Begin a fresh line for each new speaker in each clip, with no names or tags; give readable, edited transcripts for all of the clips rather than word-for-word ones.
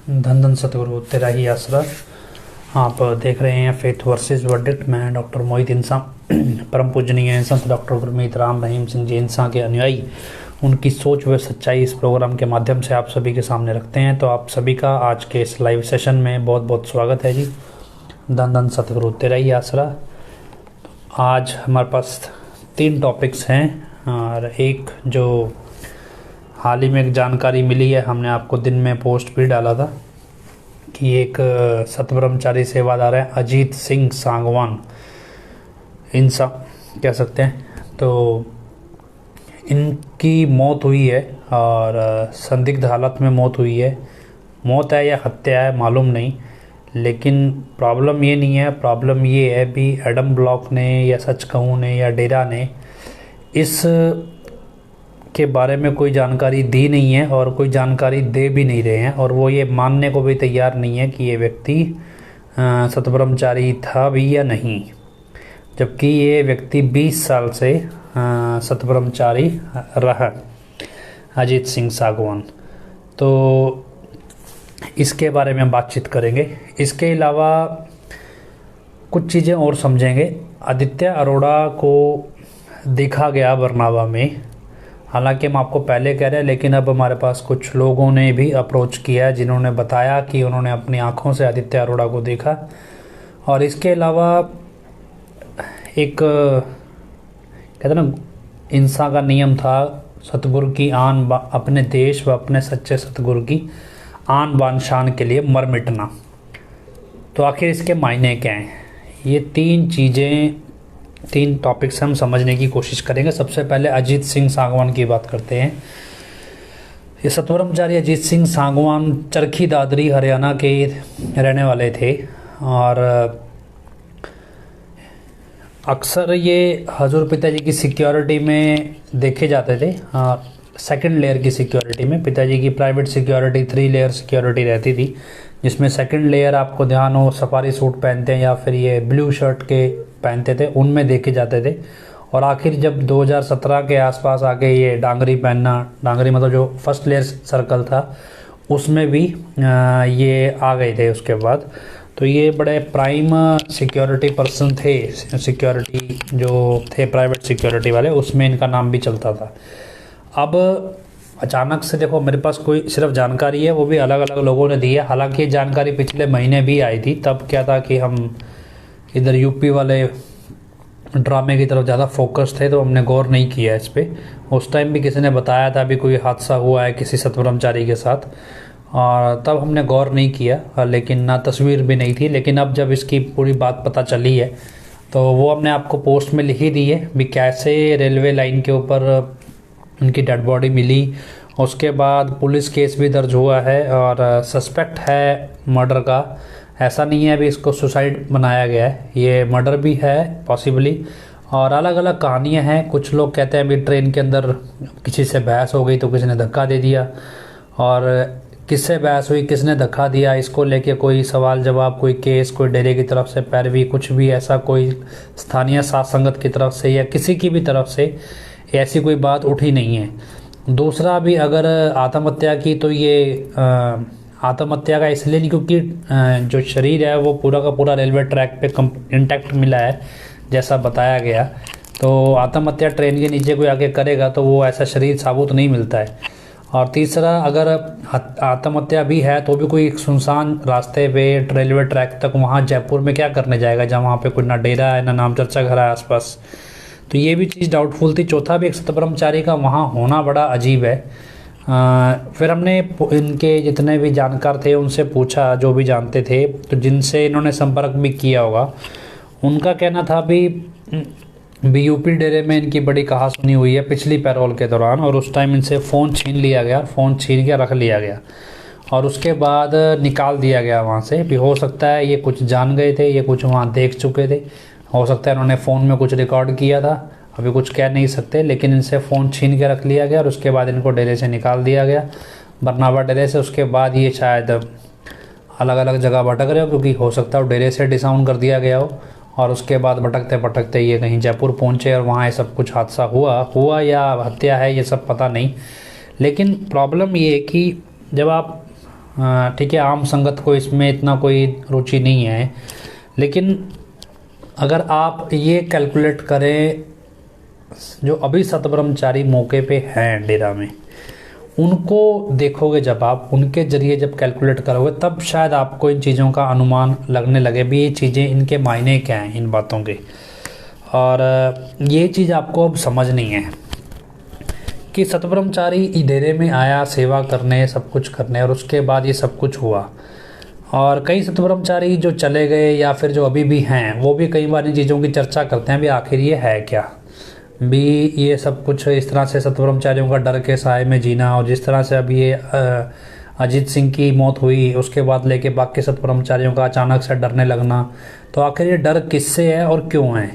धन धन सतगुरु तेरा ही आसरा। आप देख रहे हैं फेथ वर्सेस वर्डिक्ट। मैं डॉक्टर मोहित इंसा, परम पूजनीय संत डॉक्टर गुरमीत राम रहीम सिंह जी इंसा के अनुयायी, उनकी सोच व सच्चाई इस प्रोग्राम के माध्यम से आप सभी के सामने रखते हैं। तो आप सभी का आज के इस लाइव सेशन में बहुत बहुत स्वागत है जी। धन धन सतगुरु तेरा ही आसरा। आज हमारे पास 3 टॉपिक्स हैं और एक जो हाल ही में एक जानकारी मिली है, हमने आपको दिन में पोस्ट भी डाला था कि एक सतब्रह्मचारी सेवादार है अजीत सिंह सांगवान इंसा कह सकते हैं, तो इनकी मौत हुई है और संदिग्ध हालत में मौत हुई है। मौत है या हत्या है मालूम नहीं, लेकिन प्रॉब्लम ये नहीं है। प्रॉब्लम ये है भी एडम ब्लॉक ने या सच कहूँ ने या डेरा ने इस के बारे में कोई जानकारी दी नहीं है और कोई जानकारी दे भी नहीं रहे हैं, और वो ये मानने को भी तैयार नहीं है कि ये व्यक्ति सतब्रह्मचारी था भी या नहीं, जबकि ये व्यक्ति 20 साल से सतब्रह्मचारी रहा, अजीत सिंह सांगवान। तो इसके बारे में हम बातचीत करेंगे। इसके अलावा कुछ चीज़ें और समझेंगे। आदित्य अरोड़ा को देखा गया बरनावा में, हालांकि हम आपको पहले कह रहे हैं, लेकिन अब हमारे पास कुछ लोगों ने भी अप्रोच किया जिन्होंने बताया कि उन्होंने अपनी आंखों से आदित्य अरोड़ा को देखा। और इसके अलावा एक कहते ना, इंसान का नियम था सतगुरु की अपने देश व अपने सच्चे सतगुरु की आन बान शान के लिए मर मिटना। तो आखिर इसके मायने क्या हैं? ये 3 टॉपिक्स हम समझने की कोशिश करेंगे। सबसे पहले अजीत सिंह सांगवान की बात करते हैं। ये सतब्रह्मचारी अजीत सिंह सांगवान चरखी दादरी हरियाणा के रहने वाले थे और अक्सर ये हजूर पिताजी की सिक्योरिटी में देखे जाते थे। सेकंड लेयर की सिक्योरिटी में पिताजी की प्राइवेट सिक्योरिटी 3 लेयर सिक्योरिटी रहती थी, जिसमें सेकंड लेयर आपको ध्यान हो सफारी सूट पहनते हैं या फिर ये ब्लू शर्ट के पहनते थे, उनमें देखे जाते थे। और आखिर जब 2017 के आसपास आके ये डांगरी पहनना, डांगरी मतलब जो फर्स्ट लेयर सर्कल था उसमें भी ये आ गए थे उसके बाद। तो ये बड़े प्राइम सिक्योरिटी पर्सन थे, सिक्योरिटी जो थे प्राइवेट सिक्योरिटी वाले, उसमें इनका नाम भी चलता था। अब अचानक से देखो, मेरे पास कोई सिर्फ जानकारी है, वो भी अलग अलग लोगों ने दी है। हालांकि ये जानकारी पिछले महीने भी आई थी। तब क्या था कि हम इधर यूपी वाले ड्रामे की तरफ ज़्यादा फोकस थे, तो हमने गौर नहीं किया इस पर। उस टाइम भी किसी ने बताया था भी कोई हादसा हुआ है किसी सतब्रह्मचारी के साथ, और तब हमने गौर नहीं किया, लेकिन ना तस्वीर भी नहीं थी। लेकिन अब जब इसकी पूरी बात पता चली है तो वो हमने आपको पोस्ट में लिख ही दी है भी कैसे रेलवे लाइन के ऊपर उनकी डेड बॉडी मिली। उसके बाद पुलिस केस भी दर्ज हुआ है और सस्पेक्ट है मर्डर का। ऐसा नहीं है अभी इसको सुसाइड बनाया गया है, ये मर्डर भी है पॉसिबली। और अलग अलग कहानियां हैं। कुछ लोग कहते हैं अभी ट्रेन के अंदर किसी से बहस हो गई तो किसी ने धक्का दे दिया, और किससे बहस हुई, किसने धक्का दिया, इसको लेके कोई सवाल जवाब, कोई केस, कोई डेरे की तरफ से पैरवी, कुछ भी ऐसा कोई स्थानीय साध संगत की तरफ से या किसी की भी तरफ से ऐसी कोई बात उठी नहीं है। दूसरा भी अगर आत्महत्या की, तो ये आत्महत्या का इसलिए नहीं क्योंकि जो शरीर है वो पूरा का पूरा रेलवे ट्रैक पे इंटैक्ट मिला है जैसा बताया गया। तो आत्महत्या ट्रेन के नीचे कोई आके करेगा तो वो ऐसा शरीर साबुत नहीं मिलता है। और तीसरा, अगर आत्महत्या भी है तो भी कोई सुनसान रास्ते पे रेलवे ट्रैक तक, वहाँ जयपुर में क्या करने जाएगा जहाँ वहाँ पे कोई ना डेरा है ना नाम चर्चा घर है आसपास। तो ये भी चीज़ डाउटफुल थी। चौथा भी एक सतब्रह्मचारी का वहाँ होना बड़ा अजीब है। फिर हमने इनके जितने भी जानकार थे उनसे पूछा, जो भी जानते थे, तो जिनसे इन्होंने संपर्क भी किया होगा, उनका कहना था भी यूपी डेरे में इनकी बड़ी कहासुनी हुई है पिछली पैरोल के दौरान, और उस टाइम इनसे फ़ोन छीन लिया गया, फ़ोन छीन के रख लिया गया और उसके बाद निकाल दिया गया वहाँ से। भी हो सकता है ये कुछ जान गए थे, ये कुछ वहाँ देख चुके थे, हो सकता है इन्होंने फ़ोन में कुछ रिकॉर्ड किया था, अभी कुछ कह नहीं सकते। लेकिन इनसे फ़ोन छीन के रख लिया गया और उसके बाद इनको डेरे से निकाल दिया गया, बरनावा डेरे से। उसके बाद ये शायद अलग अलग जगह भटक रहे हो, क्योंकि हो सकता है डेरे से डिसाउंड कर दिया गया हो और उसके बाद भटकते भटकते ये कहीं जयपुर पहुँचे और वहाँ ये सब कुछ हादसा हुआ या हत्या है, ये सब पता नहीं। लेकिन प्रॉब्लम ये है कि जब आप ठीक है, आम संगत को इसमें इतना कोई रुचि नहीं है, लेकिन अगर आप ये कैलकुलेट करें, जो अभी सतब्रह्मचारी मौके पे हैं डेरा में, उनको देखोगे जब आप उनके ज़रिए जब कैलकुलेट करोगे, तब शायद आपको इन चीज़ों का अनुमान लगने लगे भी ये चीज़ें, इनके मायने क्या हैं इन बातों के। और ये चीज़ आपको अब समझनी है कि सतब्रह्मचारी डेरे में आया सेवा करने, सब कुछ करने, और उसके बाद ये सब कुछ हुआ। और कई सतब्रह्मचारी जो चले गए या फिर जो अभी भी हैं, वो भी कई बार इन चीज़ों की चर्चा करते हैं भी आखिर ये है क्या, भी ये सब कुछ इस तरह से सतब्रह्मचारियों का डर के साए में जीना, और जिस तरह से अभी ये अजीत सिंह की मौत हुई उसके बाद लेके बाकी सतब्रह्मचारियों का अचानक से डरने लगना, तो आखिर ये डर किससे है और क्यों है।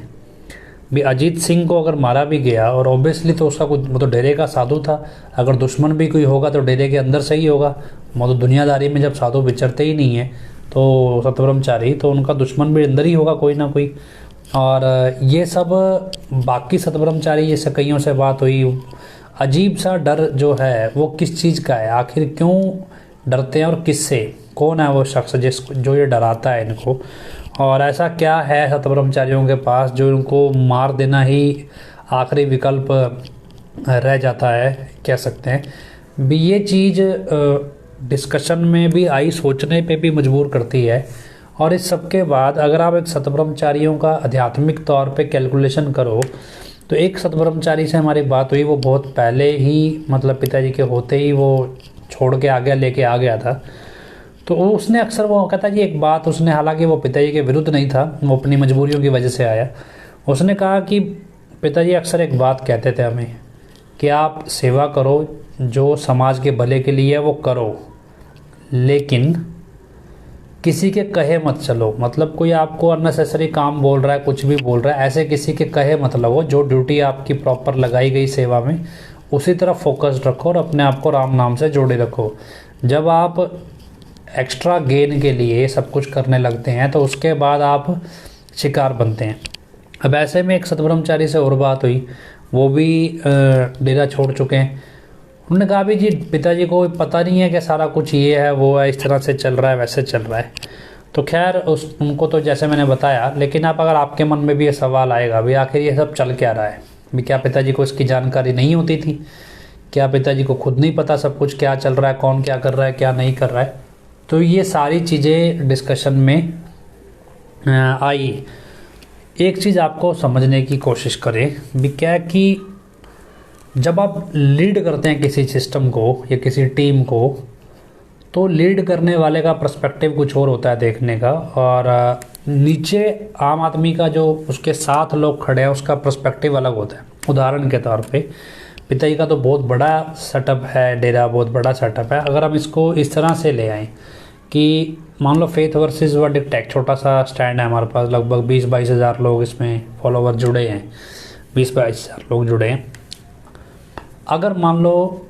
भी अजीत सिंह को अगर मारा भी गया, और ऑब्वियसली तो उसका कुछ, वो तो डेरे का साधु था, अगर दुश्मन भी कोई होगा तो डेरे के अंदर से ही होगा। वो तो दुनियादारी में जब साधु विचरते ही नहीं है तो सतब्रह्मचारी, तो उनका दुश्मन भी अंदर ही होगा कोई ना कोई। और ये सब बाकी सतब्रह्मचारी जैसे कईयों से बात हुई, अजीब सा डर जो है वो किस चीज़ का है, आखिर क्यों डरते हैं और किससे, कौन है वो शख्स जो ये डराता है इनको, और ऐसा क्या है सतब्रह्मचारियों के पास जो इनको मार देना ही आखिरी विकल्प रह जाता है, कह सकते हैं भी। ये चीज़ डिस्कशन में भी आई, सोचने पे भी मजबूर करती है। और इस सब के बाद अगर आप एक सतब्रह्मचारियों का आध्यात्मिक तौर पे कैलकुलेशन करो, तो एक सतब्रह्मचारी से हमारी बात हुई, वो बहुत पहले ही मतलब पिताजी के होते ही वो छोड़ के आ गया, लेके आ गया था। तो उसने अक्सर वो कहता जी एक बात, उसने, हालांकि वो पिताजी के विरुद्ध नहीं था, वो अपनी मजबूरियों की वजह से आया, उसने कहा कि पिताजी अक्सर एक बात कहते थे हमें कि आप सेवा करो, जो समाज के भले के लिए वो करो, लेकिन किसी के कहे मत चलो। मतलब कोई आपको अननेसेसरी काम बोल रहा है, कुछ भी बोल रहा है, ऐसे किसी के कहे मत लगो। जो ड्यूटी आपकी प्रॉपर लगाई गई सेवा में, उसी तरफ फोकस रखो और अपने आप को राम नाम से जोड़े रखो। जब आप एक्स्ट्रा गेन के लिए सब कुछ करने लगते हैं तो उसके बाद आप शिकार बनते हैं। अब ऐसे में एक सतब्रह्मचारी से और बात हुई, वो भी डेरा छोड़ चुके हैं। उन्होंने कहा भी जी पिताजी को पता नहीं है कि सारा कुछ ये है वो है, इस तरह से चल रहा है, वैसे चल रहा है। तो खैर उनको तो जैसे मैंने बताया, लेकिन आप अगर आपके मन में भी ये सवाल आएगा भी आखिर ये सब चल क्या रहा है, भी क्या पिताजी को इसकी जानकारी नहीं होती थी, क्या पिताजी को खुद नहीं पता सब कुछ क्या चल रहा है, कौन क्या कर रहा है, क्या नहीं कर रहा है। तो ये सारी चीज़ें डिस्कशन में आई। एक चीज़ आपको समझने की कोशिश करें भी क्या कि जब आप लीड करते हैं किसी सिस्टम को या किसी टीम को, तो लीड करने वाले का पर्सपेक्टिव कुछ और होता है देखने का, और नीचे आम आदमी का जो उसके साथ लोग खड़े हैं उसका पर्सपेक्टिव अलग होता है। उदाहरण के तौर पे पिताजी का तो बहुत बड़ा सेटअप है, डेरा बहुत बड़ा सेटअप है। अगर हम इसको इस तरह से ले आएँ कि मान लो फेथ वर्सेस वर्डिक्ट, एक छोटा सा स्टैंड है हमारे पास, लगभग 20-22 हज़ार लोग इसमें फॉलोवर जुड़े हैं, 20-22 हज़ार लोग जुड़े हैं। अगर मान लो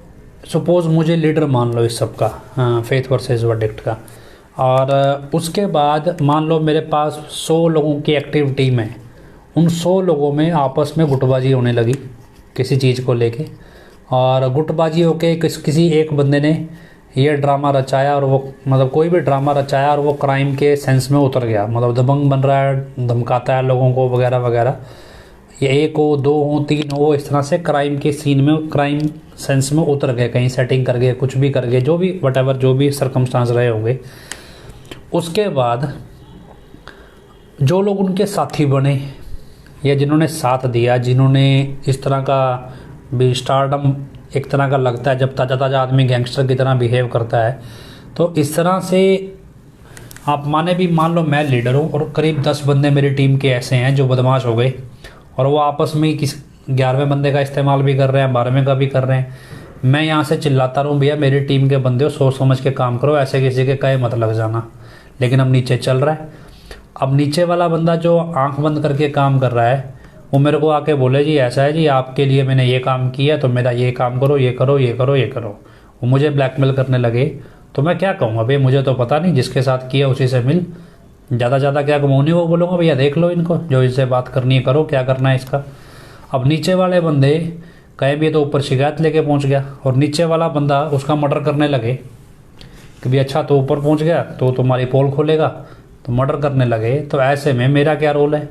सपोज़ मुझे लीडर मान लो इस सब का, फेथ वर्सेस वर्डिक्ट का, और उसके बाद मान लो मेरे पास 100 लोगों की एक्टिव टीम है, उन 100 लोगों में आपस में गुटबाजी होने लगी किसी चीज़ को लेके, और गुटबाजी होके किसी एक बंदे ने ये ड्रामा रचाया, और वो मतलब कोई भी ड्रामा रचाया और वो क्राइम के सेंस में उतर गया, मतलब दबंग बन रहा है, धमकाता है लोगों को वगैरह वगैरह, ये 1 हो 2 हो 3 हो, इस तरह से क्राइम के सीन में, क्राइम सेंस में उतर गए, कहीं सेटिंग कर गए, कुछ भी कर गए, जो भी वटेवर जो भी सर्कमस्टांस रहे होंगे। उसके बाद जो लोग उनके साथी बने या जिन्होंने साथ दिया, जिन्होंने इस तरह का भी स्टारडम एक तरह का लगता है जब ताज़ा ताज़ा आदमी गैंगस्टर की तरह बिहेव करता है, तो इस तरह से आप मान लो मैं लीडर हूँ और करीब 10 बंदे मेरी टीम के ऐसे हैं जो बदमाश हो गए, और वो आपस में किस 11वें बंदे का इस्तेमाल भी कर रहे हैं, 12वें का भी कर रहे हैं। मैं यहाँ से चिल्लाता रहूँ भैया मेरी टीम के बंदे हो, सोच समझ के काम करो, ऐसे किसी के कहे मत लग जाना, लेकिन अब नीचे चल रहा है। अब नीचे वाला बंदा जो आंख बंद करके काम कर रहा है, वो मेरे को आके बोले जी ऐसा है जी आपके लिए मैंने ये काम किया, तो मेरा ये काम करो, ये करो, ये करो, ये करो, वो मुझे ब्लैकमेल करने लगे, तो मैं क्या कहूँगा भाई, मुझे तो पता नहीं, जिसके साथ किया उसी से मिल, ज़्यादा क्या कमाऊँगी वो बोलूँगा भैया देख लो इनको, जो इनसे बात करनी है करो, क्या करना है इसका। अब नीचे वाले बंदे कहीं भी तो ऊपर शिकायत लेके पहुँच गया, और नीचे वाला बंदा उसका मर्डर करने लगे, कि भी अच्छा तो ऊपर पहुंच गया तो तुम्हारी पोल खोलेगा, तो मर्डर करने लगे, तो ऐसे में मेरा क्या रोल है।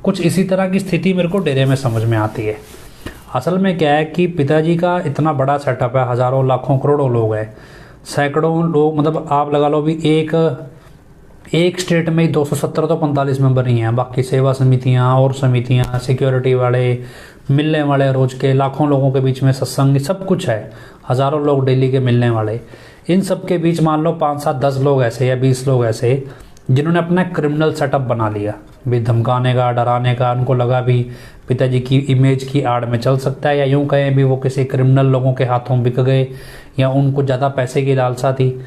कुछ इसी तरह की स्थिति मेरे को डेरे में समझ में आती है। असल में क्या है कि पिताजी का इतना बड़ा सेटअप है, हज़ारों लाखों करोड़ों लोग हैं, सैकड़ों लोग, मतलब आप लगा लो भी एक स्टेट में ही 270 तो 45 मेंबर ही हैं, बाकी सेवा समितियां और समितियां, सिक्योरिटी वाले, मिलने वाले रोज के लाखों लोगों के बीच में सत्संग, सब कुछ है, हज़ारों लोग डेली के मिलने वाले। इन सब के बीच मान लो 5, 7, 10 लोग ऐसे या 20 लोग ऐसे जिन्होंने अपना क्रिमिनल सेटअप बना लिया, भी धमकाने का, डराने का। उनको लगा भी पिताजी की इमेज की आड़ में चल सकता है, या यूं कहें भी वो किसी क्रिमिनल लोगों के हाथों बिक गए, या उनको ज़्यादा पैसे की लालसा थी।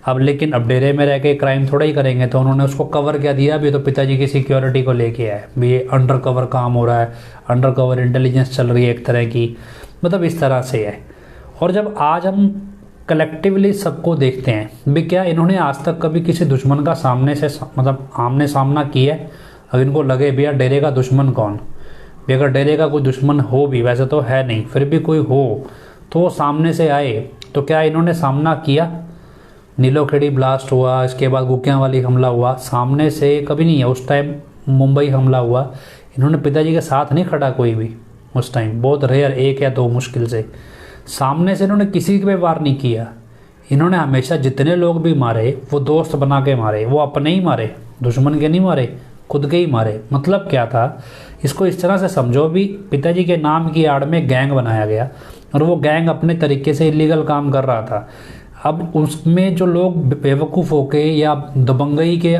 अब लेकिन अब डेरे में रह के क्राइम थोड़ा ही करेंगे, तो उन्होंने उसको कवर क्या दिया, भी तो पिताजी की सिक्योरिटी को लेके आए, भी ये अंडर कवर काम हो रहा है, अंडर कवर इंटेलिजेंस चल रही है एक तरह की, मतलब इस तरह से है। और जब आज हम कलेक्टिवली सबको देखते हैं भी, क्या इन्होंने आज तक कभी किसी दुश्मन का सामने से मतलब आमने सामना किया है। अब इनको लगे भैया डेरे का दुश्मन कौन, भी अगर डेरे का कोई दुश्मन हो भी, वैसे तो है नहीं, फिर भी कोई हो तो वो सामने से आए, तो क्या इन्होंने सामना किया। नीलोखेड़ी ब्लास्ट हुआ, इसके बाद गुकियांवाली हमला हुआ, सामने से कभी नहीं है। उस टाइम मुंबई हमला हुआ, इन्होंने पिताजी के साथ नहीं खड़ा कोई भी उस टाइम, बहुत रेयर, 1 या 2 मुश्किल से। सामने से इन्होंने किसी पे वार नहीं किया। इन्होंने हमेशा जितने लोग भी मारे वो दोस्त बना के मारे, वो अपने ही मारे, दुश्मन के नहीं मारे, खुद के ही मारे। मतलब क्या था, इसको इस तरह से समझो भी पिताजी के नाम की आड़ में गैंग बनाया गया, और वो गैंग अपने तरीके से इलीगल काम कर रहा था। अब उसमें जो लोग बेवकूफ़ होके या दबंगई के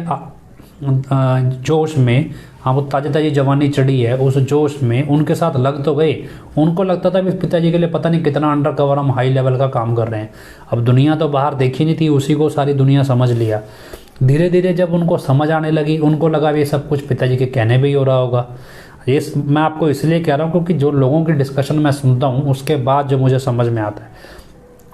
जोश में, हाँ वो ताज़ी ताज़ी जवानी चढ़ी है, उस जोश में उनके साथ लग तो गए। उनको लगता था कि पिताजी के लिए पता नहीं कितना अंडर कवर हम हाई लेवल का काम कर रहे हैं। अब दुनिया तो बाहर देखी नहीं थी, उसी को सारी दुनिया समझ लिया। धीरे धीरे जब उनको समझ आने लगी, उनको लगा भी ये सब कुछ पिताजी के कहने पे ही हो रहा होगा। ये मैं आपको इसलिए कह रहा हूँ क्योंकि जो लोगों की डिस्कशन मैं सुनता हूँ उसके बाद जो मुझे समझ में आता है,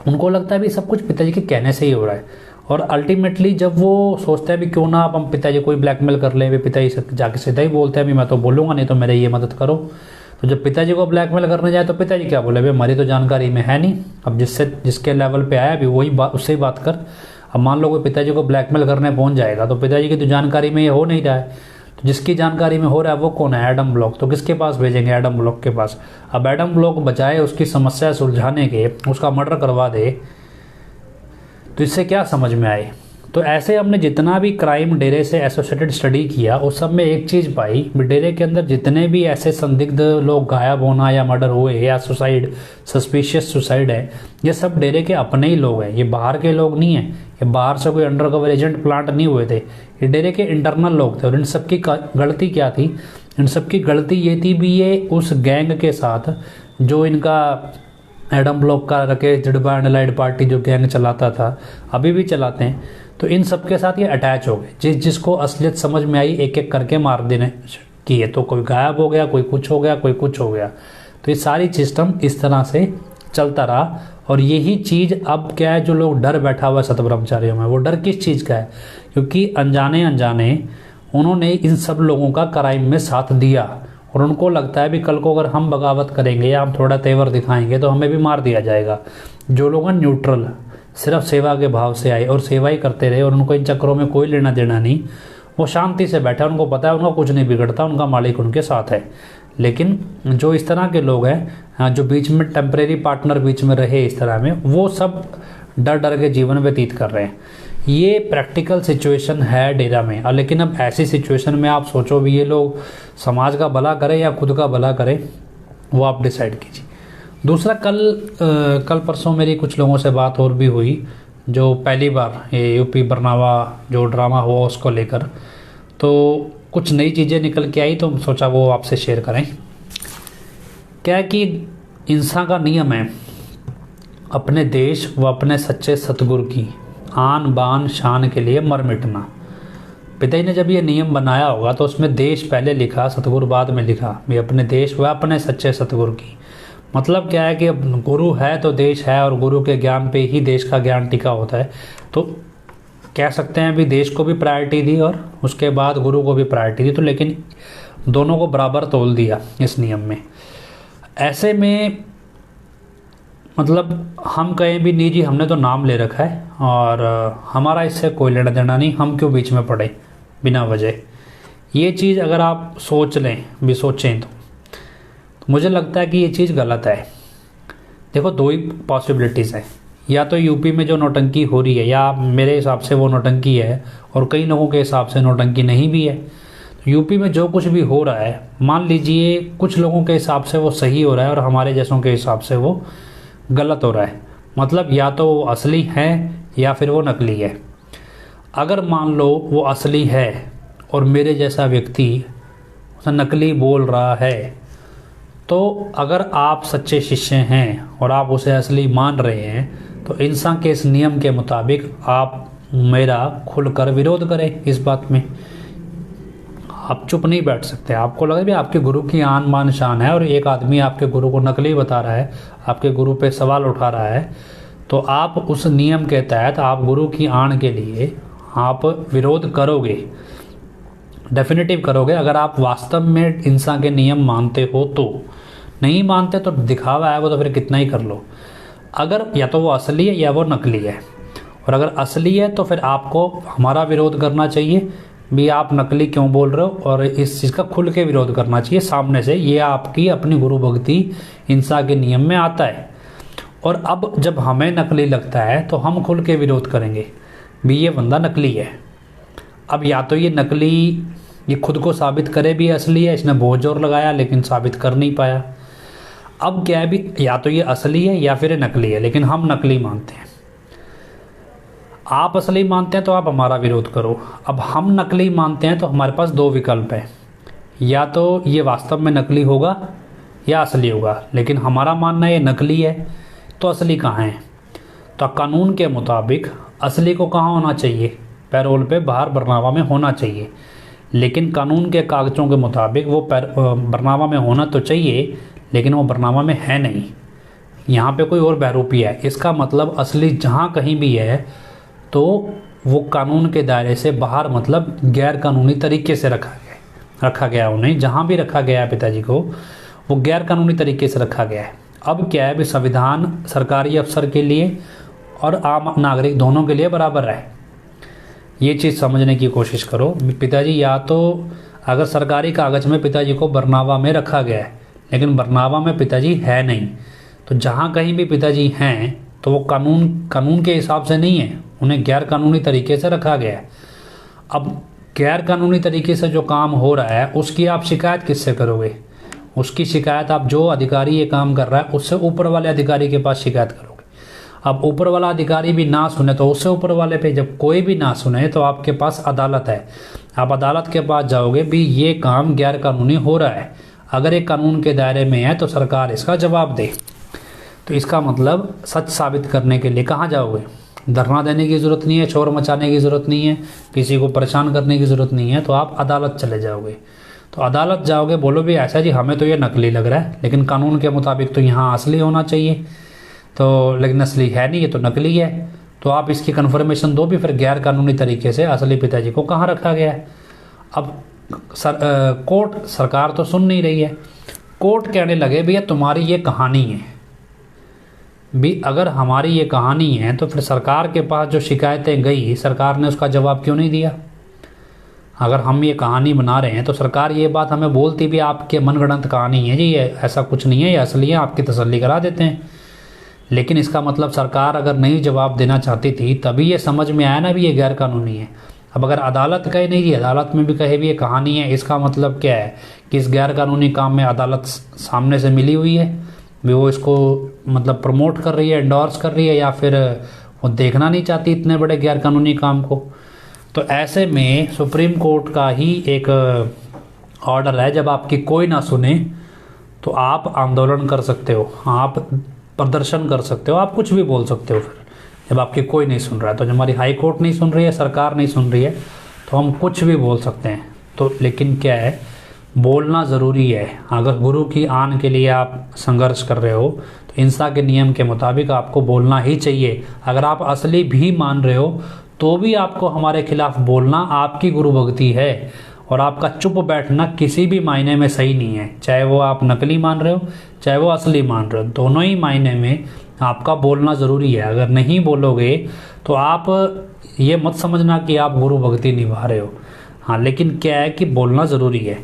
उनको लगता है भी सब कुछ पिताजी के कहने से ही हो रहा है। और अल्टीमेटली जब वो सोचते हैं भी क्यों ना अब हम पिताजी को ही ब्लैकमेल कर लें, भी पिताजी से जाके सीधा ही बोलते हैं भी मैं तो बोलूँगा नहीं तो मेरे ये मदद करो। तो जब पिताजी को ब्लैकमेल करने जाए तो पिताजी क्या बोले, भाई हमारी तो जानकारी में है नहीं। अब जिसके लेवल पे आया भी वही उससे ही बात कर। अब मान लो कोई पिताजी को ब्लैकमेल करने पहुंच जाएगा तो पिताजी की तो जानकारी में ये हो नहीं रहा है, तो जिसकी जानकारी में हो रहा है वो कौन है, एडम ब्लॉक। तो किसके पास भेजेंगे, एडम ब्लॉक के पास। अब एडम ब्लॉक बजाय उसकी समस्या सुलझाने के उसका मर्डर करवा दे, तो इससे क्या समझ में आए। तो ऐसे हमने जितना भी क्राइम डेरे से एसोसिएटेड स्टडी किया उस सब में एक चीज़ पाई, डेरे के अंदर जितने भी ऐसे संदिग्ध लोग गायब होना या मर्डर हुए या सुसाइड, सस्पिशियस सुसाइड है, ये सब डेरे के अपने ही लोग हैं, ये बाहर के लोग नहीं हैं, ये बाहर से कोई अंडरकवर एजेंट प्लांट नहीं हुए थे, ये डेरे के इंटरनल लोग थे। और इन सब की गलती क्या थी, इन सब की गलती ये थी भी ये उस गैंग के साथ जो इनका एडम ब्लॉक का राकेश जड़बा एंड लाइट पार्टी जो गैंग चलाता था, अभी भी चलाते हैं, तो इन सब के साथ ये अटैच हो गए। जिसको असलियत समझ में आई एक एक करके मार देने की है, तो कोई गायब हो गया, कोई कुछ हो गया, कोई कुछ हो गया। तो ये सारी सिस्टम इस तरह से चलता रहा। और यही चीज़ अब क्या है, जो लोग डर बैठा हुआ है सतब्रह्मचारियों में, वो डर किस चीज़ का है, क्योंकि अनजाने अनजाने उन्होंने इन सब लोगों का क्राइम में साथ दिया। और उनको लगता है भी कल को अगर हम बगावत करेंगे या हम थोड़ा तेवर दिखाएंगे तो हमें भी मार दिया जाएगा। जो लोग न्यूट्रल सिर्फ सेवा के भाव से आए और सेवा ही करते रहे और उनको इन चक्करों में कोई लेना देना नहीं, वो शांति से बैठा, उनको पता है उनका कुछ नहीं बिगड़ता, उनका मालिक उनके साथ है। लेकिन जो इस तरह के लोग हैं, जो बीच में टेम्परेरी पार्टनर बीच में रहे इस तरह में, वो सब डर डर के जीवन व्यतीत कर रहे हैं। ये प्रैक्टिकल सिचुएशन है डेरा में। और लेकिन अब ऐसी सिचुएशन में आप सोचो भी ये लोग समाज का भला करें या खुद का भला करें, वो आप डिसाइड कीजिए। दूसरा, कल परसों मेरी कुछ लोगों से बात और भी हुई जो पहली बार ये यूपी बरनावा जो ड्रामा हुआ उसको लेकर, तो कुछ नई चीज़ें निकल के आई, तो सोचा वो आपसे शेयर करें। क्या है कि इंसान का नियम है अपने देश व अपने सच्चे सतगुरु की आन बान शान के लिए मर मिटना। पिताजी ने जब ये नियम बनाया होगा तो उसमें देश पहले लिखा, सतगुरु बाद में लिखा, भी अपने देश व अपने सच्चे सतगुरु की। मतलब क्या है कि अब गुरु है तो देश है, और गुरु के ज्ञान पे ही देश का ज्ञान टिका होता है। तो कह सकते हैं भी देश को भी प्रायोरिटी दी और उसके बाद गुरु को भी प्रायोरिटी दी, तो लेकिन दोनों को बराबर तोल दिया इस नियम में। ऐसे में मतलब हम कहें भी नहीं जी, हमने तो नाम ले रखा है और हमारा इससे कोई लेना देना नहीं, हम क्यों बीच में पड़े बिना वजह। ये चीज़ अगर आप सोच लें भी सोचें तो मुझे लगता है कि ये चीज़ गलत है। देखो, दो ही पॉसिबिलिटीज़ हैं, या तो यूपी में जो नौटंकी हो रही है, या मेरे हिसाब से वो नौटंकी है और कई लोगों के हिसाब से नौटंकी नहीं भी है। तो यूपी में जो कुछ भी हो रहा है, मान लीजिए कुछ लोगों के हिसाब से वो सही हो रहा है और हमारे जैसों के हिसाब से वो गलत हो रहा है। मतलब या तो वो असली है या फिर वो नकली है। अगर मान लो वो असली है और मेरे जैसा व्यक्ति उसे नकली बोल रहा है, तो अगर आप सच्चे शिष्य हैं और आप उसे असली मान रहे हैं, तो इंसान के इस नियम के मुताबिक आप मेरा खुलकर विरोध करें इस बात में। आप चुप नहीं बैठ सकते। आपको लगे भी आपके गुरु की आन मान शान है और एक आदमी आपके गुरु को नकली बता रहा है, आपके गुरु पे सवाल उठा रहा है, तो आप उस नियम के तहत आप गुरु की आन के लिए आप विरोध करोगे, डेफिनेटिव करोगे। अगर आप वास्तव में इंसान के नियम मानते हो तो। नहीं मानते तो दिखावा है वो, तो फिर कितना ही कर लो। अगर या तो वो असली है या वो नकली है, और अगर असली है तो फिर आपको हमारा विरोध करना चाहिए भी, आप नकली क्यों बोल रहे हो, और इस चीज़ का खुल के विरोध करना चाहिए सामने से। ये आपकी अपनी गुरु भक्ति इंसान के नियम में आता है। और अब जब हमें नकली लगता है तो हम खुल के विरोध करेंगे भी ये बंदा नकली है। अब या तो ये नकली ये खुद को साबित करे भी असली है, इसने बहुत जोर लगाया लेकिन साबित कर नहीं पाया। अब क्या है भी, या तो ये असली है या फिर नकली है, लेकिन हम नकली मानते हैं। आप असली मानते हैं तो आप हमारा विरोध करो। अब हम नकली मानते हैं तो हमारे पास दो विकल्प हैं, या तो ये वास्तव में नकली होगा या असली होगा। लेकिन हमारा मानना ये नकली है, तो असली कहाँ है? तो कानून के मुताबिक असली को कहाँ होना चाहिए? पैरोल पे बाहर बरनावा में होना चाहिए। लेकिन कानून के कागज़ों के मुताबिक वो बरनावा में होना तो चाहिए, लेकिन वो बरनावा में है नहीं। यहाँ पे कोई और बहरूपी है। इसका मतलब असली जहाँ कहीं भी है तो वो कानून के दायरे से बाहर, मतलब गैर कानूनी तरीके से रखा गया उन्हें। जहाँ भी रखा गया है पिताजी को, वो गैर कानूनी तरीके से रखा गया है। अब क्या है भी, संविधान सरकारी अफसर के लिए और आम नागरिक दोनों के लिए बराबर है। ये चीज़ समझने की कोशिश करो पिताजी। या तो अगर सरकारी कागज़ में पिताजी को बरनावा में रखा गया है, लेकिन बरनावा में पिताजी है नहीं, तो जहाँ कहीं भी पिताजी हैं तो वो कानून के हिसाब से नहीं है, उन्हें गैर कानूनी तरीके से रखा गया है। अब गैर कानूनी तरीके से जो काम हो रहा है उसकी आप शिकायत किससे करोगे? उसकी शिकायत आप जो अधिकारी ये काम कर रहा है उससे ऊपर वाले अधिकारी के पास शिकायत करोगे। अब ऊपर वाला अधिकारी भी ना सुने तो उससे ऊपर वाले पे, जब कोई भी ना सुने तो आपके पास अदालत है। आप अदालत के पास जाओगे भी ये काम गैर कानूनी हो रहा है, अगर ये कानून के दायरे में है तो सरकार इसका जवाब दे। तो इसका मतलब सच साबित करने के लिए कहाँ जाओगे? धरना देने की ज़रूरत नहीं है, शोर मचाने की ज़रूरत नहीं है, किसी को परेशान करने की ज़रूरत नहीं है, तो आप अदालत चले जाओगे। तो अदालत जाओगे, बोलो भी ऐसा जी हमें तो ये नकली लग रहा है, लेकिन कानून के मुताबिक तो यहाँ असली होना चाहिए, तो लेकिन असली है नहीं, ये तो नकली है। तो आप इसकी कन्फर्मेशन दो भी फिर गैर कानूनी तरीके से असली पिताजी को कहाँ रखा गया है। अब कोर्ट, सरकार तो सुन नहीं रही है। कोर्ट कहने लगे भैया तुम्हारी ये कहानी है भी, अगर हमारी ये कहानी है तो फिर सरकार के पास जो शिकायतें गई, सरकार ने उसका जवाब क्यों नहीं दिया? अगर हम ये कहानी बना रहे हैं तो सरकार ये बात हमें बोलती भी आपके मनगढ़ंत कहानी है जी, ये ऐसा कुछ नहीं है, ये असली है, आपकी तसल्ली करा देते हैं। लेकिन इसका मतलब सरकार अगर नहीं जवाब देना चाहती थी तभी ये समझ में आया ना भी ये गैर कानूनी है। अब अगर अदालत कहे नहीं जी, अदालत में भी कहे भी ये कहानी है, इसका मतलब क्या है कि इस गैर कानूनी काम में अदालत सामने से मिली हुई है भी, वो इसको मतलब प्रमोट कर रही है, एंडोर्स कर रही है, या फिर वो देखना नहीं चाहती इतने बड़े गैर कानूनी काम को। तो ऐसे में सुप्रीम कोर्ट का ही एक ऑर्डर है, जब आपकी कोई ना सुने तो आप आंदोलन कर सकते हो, आप प्रदर्शन कर सकते हो, आप कुछ भी बोल सकते हो। फिर जब आपकी कोई नहीं सुन रहा है, तो जब हमारी हाई कोर्ट नहीं सुन रही है, सरकार नहीं सुन रही है, तो हम कुछ भी बोल सकते हैं। तो लेकिन क्या है, बोलना ज़रूरी है। अगर गुरु की आन के लिए आप संघर्ष कर रहे हो तो इंसान के नियम के मुताबिक आपको बोलना ही चाहिए। अगर आप असली भी मान रहे हो तो भी आपको हमारे खिलाफ बोलना आपकी गुरु भक्ति है, और आपका चुप बैठना किसी भी मायने में सही नहीं है, चाहे वो आप नकली मान रहे हो चाहे वो असली मान रहे हो, दोनों ही मायने में आपका बोलना ज़रूरी है। अगर नहीं बोलोगे तो आप ये मत समझना कि आप गुरु भक्ति निभा रहे हो। हाँ, लेकिन क्या है कि बोलना ज़रूरी है।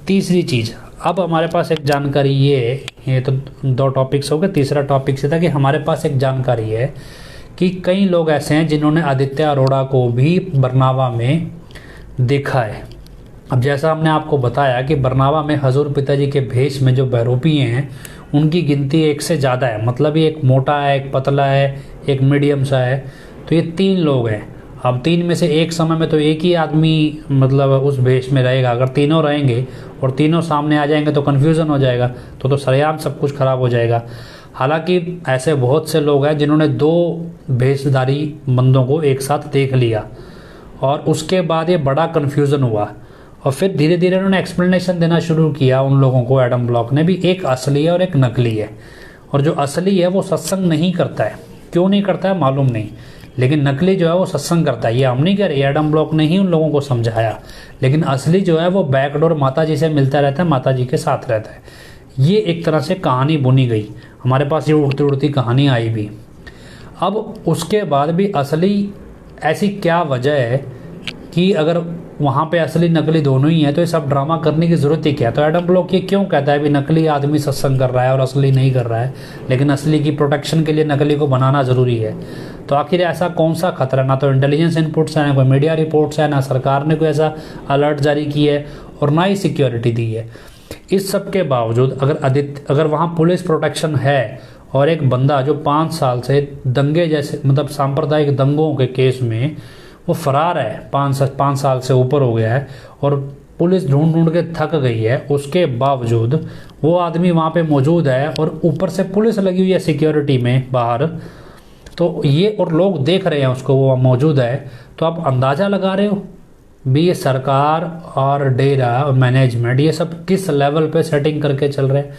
तीसरी चीज़, अब हमारे पास एक जानकारी ये तो 2 टॉपिक्स हो गए। तीसरा टॉपिक से था कि हमारे पास एक जानकारी है कि कई लोग ऐसे हैं जिन्होंने आदित्य अरोड़ा को भी बरनावा में देखा है। अब जैसा हमने आपको बताया कि बरनावा में हजूर पिताजी के भेष में जो बहरूपी हैं उनकी गिनती 1 से ज़्यादा है। मतलब ये एक मोटा है, एक पतला है, एक मीडियम सा है, तो ये 3 लोग हैं। अब 3 में से एक समय में तो एक ही आदमी मतलब उस भेष में रहेगा। अगर तीनों रहेंगे और तीनों सामने आ जाएंगे तो कन्फ्यूज़न हो जाएगा, तो सरेआम सब कुछ खराब हो जाएगा। हालांकि ऐसे बहुत से लोग हैं जिन्होंने 2 भेषधारी बंदों को एक साथ देख लिया और उसके बाद ये बड़ा कन्फ्यूज़न हुआ और फिर धीरे धीरे उन्होंने एक्सप्लेनेशन देना शुरू किया उन लोगों को। एडम ब्लॉक ने भी, एक असली है और एक नकली है। और जो असली है वो सत्संग नहीं करता है, क्यों नहीं करता है मालूम नहीं, लेकिन नकली जो है वो सत्संग करता है। ये हम नहीं कह रहे, एडम ब्लॉक ने ही उन लोगों को समझाया। लेकिन असली जो है वो बैकडोर माता जी से मिलता रहता है, माता जी के साथ रहता है। ये एक तरह से कहानी बुनी गई, हमारे पास ये उड़ती उड़ती कहानी आई भी। अब उसके बाद भी असली ऐसी क्या वजह है कि अगर वहाँ पे असली नकली दोनों ही है तो ये सब ड्रामा करने की ज़रूरत ही क्या है? तो एडम ब्लॉक ये क्यों कहता है भी नकली आदमी सत्संग कर रहा है और असली नहीं कर रहा है, लेकिन असली की प्रोटेक्शन के लिए नकली को बनाना ज़रूरी है? तो आखिर ऐसा कौन सा खतरा? ना तो इंटेलिजेंस इनपुट्स है, ना कोई मीडिया रिपोर्ट्स है, ना सरकार ने कोई ऐसा अलर्ट जारी की है और ना ही सिक्योरिटी दी है। इस सब के बावजूद अगर वहाँ पुलिस प्रोटेक्शन है और एक बंदा जो 5 साल से दंगे जैसे मतलब सांप्रदायिक दंगों के केस में वो फरार है, 5 साल से ऊपर हो गया है और पुलिस ढूंढ ढूंढ के थक गई है, उसके बावजूद वो आदमी वहाँ पे मौजूद है और ऊपर से पुलिस लगी हुई है सिक्योरिटी में बाहर, तो ये और लोग देख रहे हैं उसको, वो मौजूद है, तो आप अंदाज़ा लगा रहे हो भी ये सरकार और डेरा और मैनेजमेंट ये सब किस लेवल पे सेटिंग करके चल रहे हैं।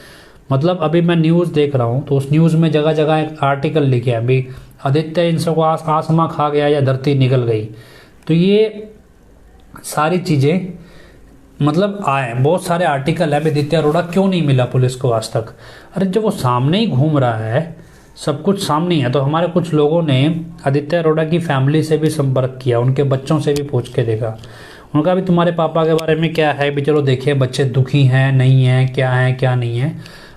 मतलब अभी मैं न्यूज़ देख रहा हूँ तो उस न्यूज़ में जगह जगह एक आर्टिकल लिखे हैं भी आदित्य इन सबको आसमां खा गया या धरती निकल गई। तो ये सारी चीज़ें मतलब आए, बहुत सारे आर्टिकल है आदित्य अरोड़ा क्यों नहीं मिला पुलिस को आज तक। अरे जब वो सामने ही घूम रहा है, सब कुछ सामने है। तो हमारे कुछ लोगों ने आदित्य अरोड़ा की फैमिली से भी संपर्क किया, उनके बच्चों से भी पूछ के देखा। उनका भी तुम्हारे पापा के बारे में क्या है भी, चलो देखिए बच्चे दुखी हैं नहीं हैं, क्या नहीं है।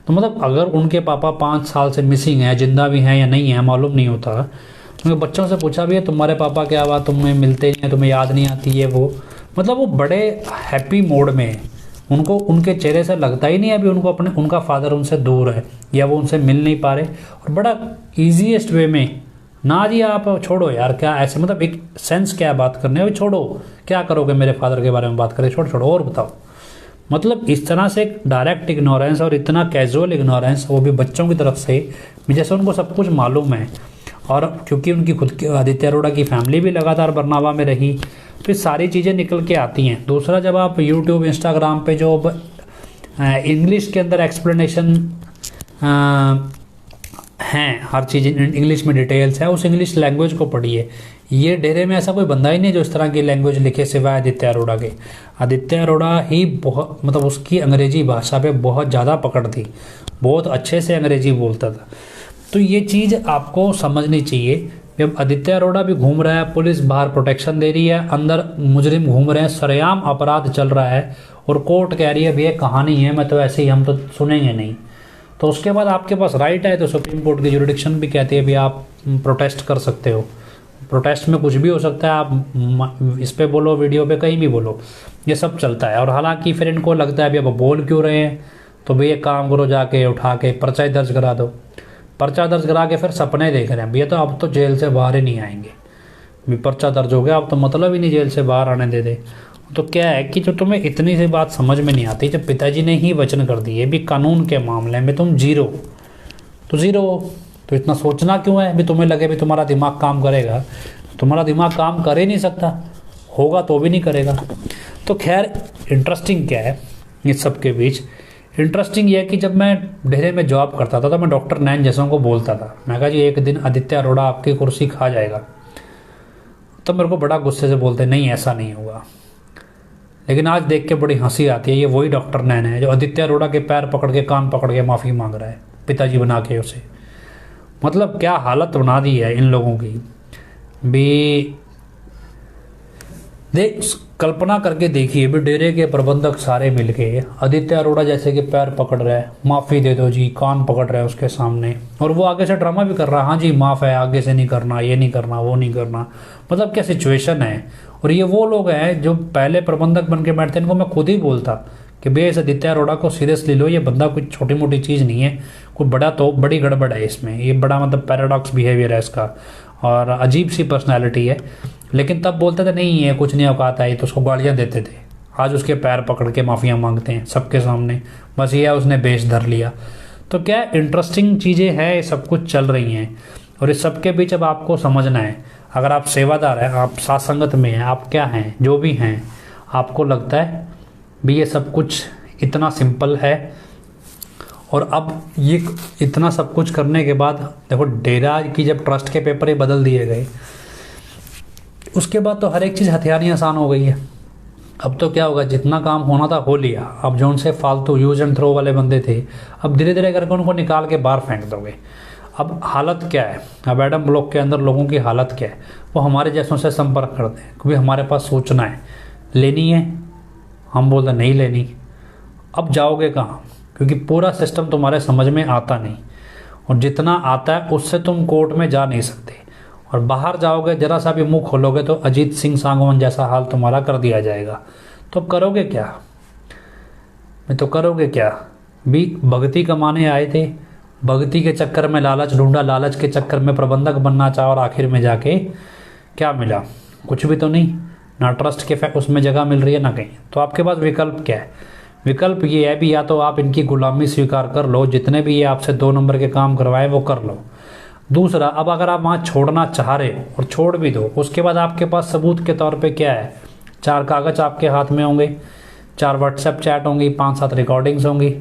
तो मतलब अगर उनके पापा 5 साल से मिसिंग है, जिंदा भी हैं या नहीं है मालूम नहीं होता। उनके बच्चों से पूछा भी है तुम्हारे पापा क्या हुआ, तुम्हें मिलते नहीं है, तुम्हें याद नहीं आती है वो। मतलब वो बड़े हैप्पी मोड में है, उनको उनके चेहरे से लगता ही नहीं है अभी उनका फादर उनसे दूर है या वो उनसे मिल नहीं पा रहे। और बड़ा ईजीएस्ट वे में, ना जी आप छोड़ो यार, क्या ऐसे मतलब एक सेंस क्या बात करने है, छोड़ो क्या करोगे मेरे फादर के बारे में बात करें, छोड़ो और बताओ। मतलब इस तरह से एक डायरेक्ट इग्नोरेंस और इतना कैजुअल इग्नोरेंस, वो भी बच्चों की तरफ से, जैसे उनको सब कुछ मालूम है। और क्योंकि उनकी खुद की आदित्य अरोड़ा की फैमिली भी लगातार बरनावा में रही, तो सारी चीज़ें निकल के आती हैं। दूसरा, जब आप यूट्यूब इंस्टाग्राम पे जो इंग्लिश के अंदर एक्सप्लेनेशन हैं, हर चीज़ इंग्लिश में डिटेल्स है, उस इंग्लिश लैंग्वेज को पढ़िए। ये डेरे में ऐसा कोई बंदा ही नहीं जो इस तरह की लैंग्वेज लिखे सिवाय आदित्य अरोड़ा के। आदित्य अरोड़ा ही बहुत मतलब उसकी अंग्रेजी भाषा पे बहुत ज़्यादा पकड़ थी, बहुत अच्छे से अंग्रेजी बोलता था। तो ये चीज़ आपको समझनी चाहिए। जब आदित्य अरोड़ा भी घूम रहा है, पुलिस बाहर प्रोटेक्शन दे रही है, अंदर मुजरिम घूम रहे हैं, सरेआम अपराध चल रहा है और कोर्ट कह रही है भैया कहानी है, मैं तो ऐसे ही हम तो सुनेंगे नहीं। तो उसके बाद आपके पास राइट है, तो सुप्रीम कोर्ट की जुरिडिक्शन भी कहती है भी आप प्रोटेस्ट कर सकते हो। प्रोटेस्ट में कुछ भी हो सकता है, आप इस पे बोलो, वीडियो पे कहीं भी बोलो, ये सब चलता है। और हालांकि फिर इनको लगता है भी अब बोल क्यों रहे हैं, तो भैया काम करो, जाके उठा के पर्चा दर्ज करा दो। पर्चा दर्ज करा के फिर सपने देख रहे हैं भैया, तो अब तो जेल से बाहर ही नहीं आएंगे, भी पर्चा दर्ज हो गया, अब तो मतलब ही नहीं जेल से बाहर आने दे। तो क्या है कि जो तुम्हें इतनी सी बात समझ में नहीं आती, जब पिताजी ने ही वचन कर दिए भी कानून के मामले में तुम जीरो, तो जीरो हो, तो इतना सोचना क्यों है भी तुम्हें लगे भी तुम्हारा दिमाग काम करेगा। तुम्हारा दिमाग काम कर ही नहीं सकता, होगा तो भी नहीं करेगा। तो खैर इंटरेस्टिंग क्या है इस सब के बीच, इंटरेस्टिंग ये है कि जब मैं डेरे में जॉब करता था तो मैं डॉक्टर नैन जैसों को बोलता था, मैं कहा जी एक दिन आदित्य अरोड़ा आपकी कुर्सी खा जाएगा। तो मेरे को बड़ा गुस्से से बोलते नहीं ऐसा नहीं होगा। लेकिन आज देख के बड़ी हंसी आती है, ये वही डॉक्टर नैन है जो आदित्य अरोड़ा के पैर पकड़ के, कान पकड़ के माफ़ी मांग रहा है, पिताजी बना के उसे। मतलब क्या हालत बना दी है इन लोगों की भी। देख, कल्पना करके देखिए भी, डेरे के प्रबंधक सारे मिलके आदित्य अरोड़ा जैसे कि पैर पकड़ रहे हैं, माफ़ी दे दो जी, कान पकड़ रहे हैं उसके सामने, और वो आगे से ड्रामा भी कर रहा है, हाँ जी माफ़ है, आगे से नहीं करना, ये नहीं करना, वो नहीं करना। मतलब क्या सिचुएशन है। और ये वो लोग हैं जो पहले प्रबंधक बन के बैठते हैं, इनको मैं खुद ही बोलता कि भैया इस आदित्य अरोड़ा को सीरियसली लो, ये बंदा कोई छोटी मोटी चीज़ नहीं है, कोई बड़ा तो बड़ी गड़बड़ है इसमें, ये बड़ा मतलब पैराडॉक्स बिहेवियर है इसका, और अजीब सी पर्सनैलिटी है। लेकिन तब बोलते थे नहीं है कुछ नहीं औकात आई, तो उसको गालियाँ देते थे। आज उसके पैर पकड़ के माफ़ियाँ मांगते हैं सबके सामने, बस ये है उसने बेच धर लिया। तो क्या इंटरेस्टिंग चीज़ें हैं, सब कुछ चल रही हैं। और इस सब के बीच अब आपको समझना है, अगर आप सेवादार हैं, आप साथ संगत में हैं, आप क्या हैं, जो भी हैं, आपको लगता है भी ये सब कुछ इतना सिंपल है। और अब ये इतना सब कुछ करने के बाद देखो, डेरा की जब ट्रस्ट के पेपर ही बदल दिए गए, उसके बाद तो हर एक चीज़ हथियारी आसान हो गई है। अब तो क्या होगा, जितना काम होना था हो लिया। अब जो उनसे फालतू यूज एंड थ्रो वाले बंदे थे, अब धीरे धीरे करके उनको निकाल के बाहर फेंक दोगे। अब हालत क्या है, अब एडम ब्लॉक के अंदर लोगों की हालत क्या है, वो हमारे जैसों से संपर्क करते हैं क्योंकि हमारे पास सूचना है, लेनी है, हम बोलते नहीं लेनी। अब जाओगे कहाँ, क्योंकि पूरा सिस्टम तुम्हारे समझ में आता नहीं, और जितना आता है उससे तुम कोर्ट में जा नहीं सकते। और बाहर जाओगे, जरा सा भी मुंह खोलोगे तो अजीत सिंह सांगवान जैसा हाल तुम्हारा कर दिया जाएगा। तो अब करोगे क्या, मैं तो करोगे क्या भी। भक्ति कमाने आए थे, भक्ति के चक्कर में लालच ढूंढा, लालच के चक्कर में प्रबंधक बनना चाहा, और आखिर में जाके क्या मिला, कुछ भी तो नहीं, ना ट्रस्ट के उसमें जगह मिल रही है ना कहीं। तो आपके पास विकल्प क्या है, विकल्प ये है भी, या तो आप इनकी गुलामी स्वीकार कर लो, जितने भी ये आपसे 2 नंबर के काम करवाए वो कर लो। दूसरा, अब अगर आप वहाँ छोड़ना चाह रहे हो और छोड़ भी दो, उसके बाद आपके पास सबूत के तौर पे क्या है, 4 कागज आपके हाथ में होंगे, 4 व्हाट्सएप चैट होंगी, 5-7 रिकॉर्डिंग्स होंगी।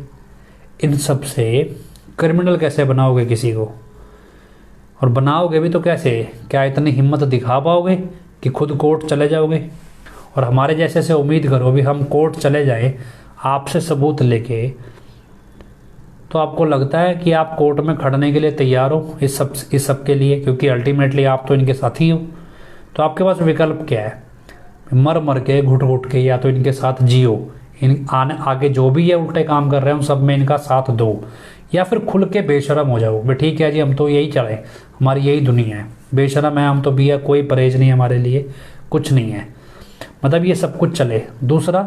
इन सब से क्रिमिनल कैसे बनाओगे किसी को, और बनाओगे भी तो कैसे, क्या इतनी हिम्मत दिखा पाओगे कि खुद कोर्ट चले जाओगे। और हमारे जैसे से उम्मीद करो भी हम कोर्ट चले जाएं आपसे सबूत लेके, तो आपको लगता है कि आप कोर्ट में खड़ने के लिए तैयार हो इस सब के लिए, क्योंकि अल्टीमेटली आप तो इनके साथी हो। तो आपके पास विकल्प क्या है, मर मर के घुट घुट के या तो इनके साथ जियो, इन आगे जो भी ये उल्टे काम कर रहे हैं उन सब में इनका साथ दो, या फिर खुल के बेशरम हो जाओ भी ठीक है जी, हम तो यही चले, हमारी यही दुनिया है, बेशरम है हम तो भी है, कोई परहेज नहीं हमारे लिए, कुछ नहीं है, मतलब ये सब कुछ चले। दूसरा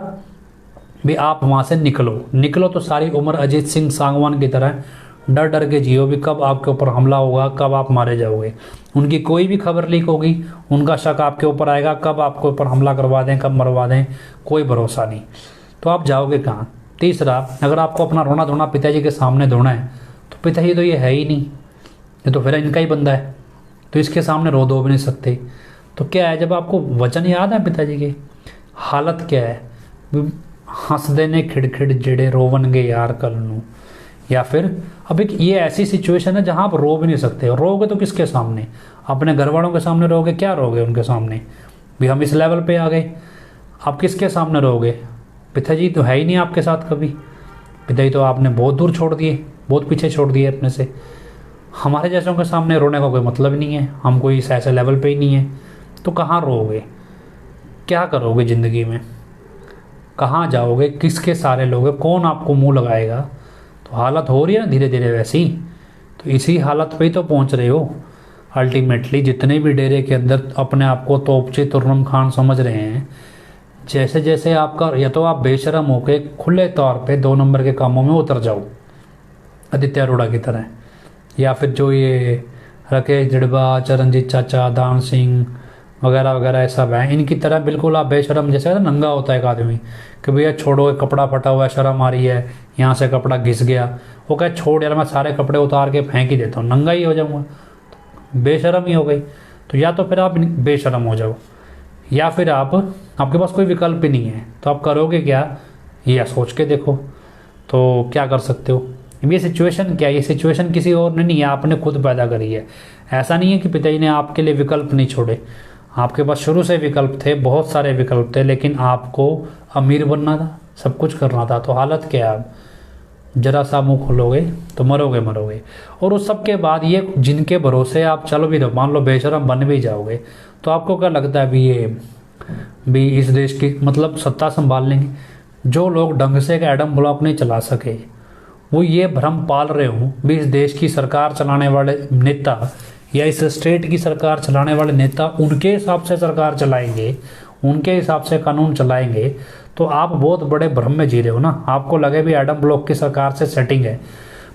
भी, आप वहाँ से निकलो तो सारी उम्र अजीत सिंह सांगवान की तरह डर डर के जियो भी, कब आपके ऊपर हमला होगा, कब आप मारे जाओगे। उनकी कोई भी खबर लीक होगी, उनका शक आपके ऊपर आएगा, कब आपके ऊपर हमला करवा दें, कब मरवा दें, कोई भरोसा नहीं। तो आप जाओगे कहाँ। तीसरा, अगर आपको अपना रोना धोना पिताजी के सामने धोना है, तो पिताजी तो ये है ही नहीं, ये तो फिर इनका ही बंदा है, तो इसके सामने रो धो भी नहीं सकते। तो क्या है, जब आपको वचन याद है पिताजी के, हालत क्या है, हंसदे ने खिड़खिड़ जेड़े रोवनगे यार कल नू, या फिर अब एक ये ऐसी सिचुएशन है जहां आप रो भी नहीं सकते। रोगे तो किसके सामने, अपने घर वालों के सामने रोगे, क्या रोगे उनके सामने भी, हम इस लेवल पे आ गए, आप किसके सामने रोगे। पिताजी तो है ही नहीं आपके साथ कभी, पिताजी तो आपने बहुत दूर छोड़ दिए, बहुत पीछे छोड़ दिए अपने से। हमारे जैसों के सामने रोने का कोई मतलब नहीं है, हम कोई इस ऐसे लेवल पे ही नहीं है, तो कहाँ रोगे, क्या करोगे ज़िंदगी में, कहाँ जाओगे, किसके सारे लोगे, कौन आपको मुंह लगाएगा। तो हालत हो रही है ना धीरे धीरे वैसी, तो इसी हालत पे ही तो पहुंच रहे हो अल्टीमेटली। जितने भी डेरे के अंदर अपने आप को तोपची तुर्रम खान समझ रहे हैं, जैसे जैसे आपका, या तो आप बेशरम होके खुले तौर पे 2 नंबर के कामों में उतर जाओ आदित्य अरोड़ा की तरह, या फिर जो ये राकेश जड़बा, चरणजीत चाचा, दान सिंह वगैरह वगैरह सब हैं, इनकी तरह बिल्कुल आप बेशरम, जैसे नंगा होता है एक आदमी कि भैया छोड़ो, कपड़ा फटा हुआ है, शर्म आ रही है, यहाँ से कपड़ा घिस गया, वो कहे छोड़ यार, मैं सारे कपड़े उतार के फेंक ही देता हूँ, नंगा ही हो जाऊँगा, बेशरम ही हो गई। तो या तो फिर आप बेशरम हो जाओ, या फिर आपके पास कोई विकल्प ही नहीं है, तो आप करोगे क्या, ये सोच के देखो। तो क्या कर सकते हो, ये सिचुएशन क्या है, ये सिचुएशन किसी और ने नहीं है, आपने खुद पैदा करी है। ऐसा नहीं है कि पिताजी ने आपके लिए विकल्प नहीं छोड़े, आपके पास शुरू से विकल्प थे, बहुत सारे विकल्प थे, लेकिन आपको अमीर बनना था, सब कुछ करना था, तो हालत क्या है अब, जरा सा मुंह खोलोगे तो मरोगे मरोगे। और उस सब के बाद ये जिनके भरोसे आप चलो भी, मान लो बेशरम बन भी जाओगे, तो आपको क्या लगता है भी ये भी इस देश की मतलब सत्ता संभाल लेंगे? जो लोग ढंग से एक एडम ब्लॉक नहीं चला सके, वो ये भ्रम पाल रहे हो भी इस देश की सरकार चलाने वाले नेता या इस स्टेट की सरकार चलाने वाले नेता उनके हिसाब से सरकार चलाएंगे, उनके हिसाब से कानून चलाएंगे, तो आप बहुत बड़े भ्रम में जी रहे हो ना। आपको लगे भी एडम ब्लॉक की सरकार से सेटिंग है,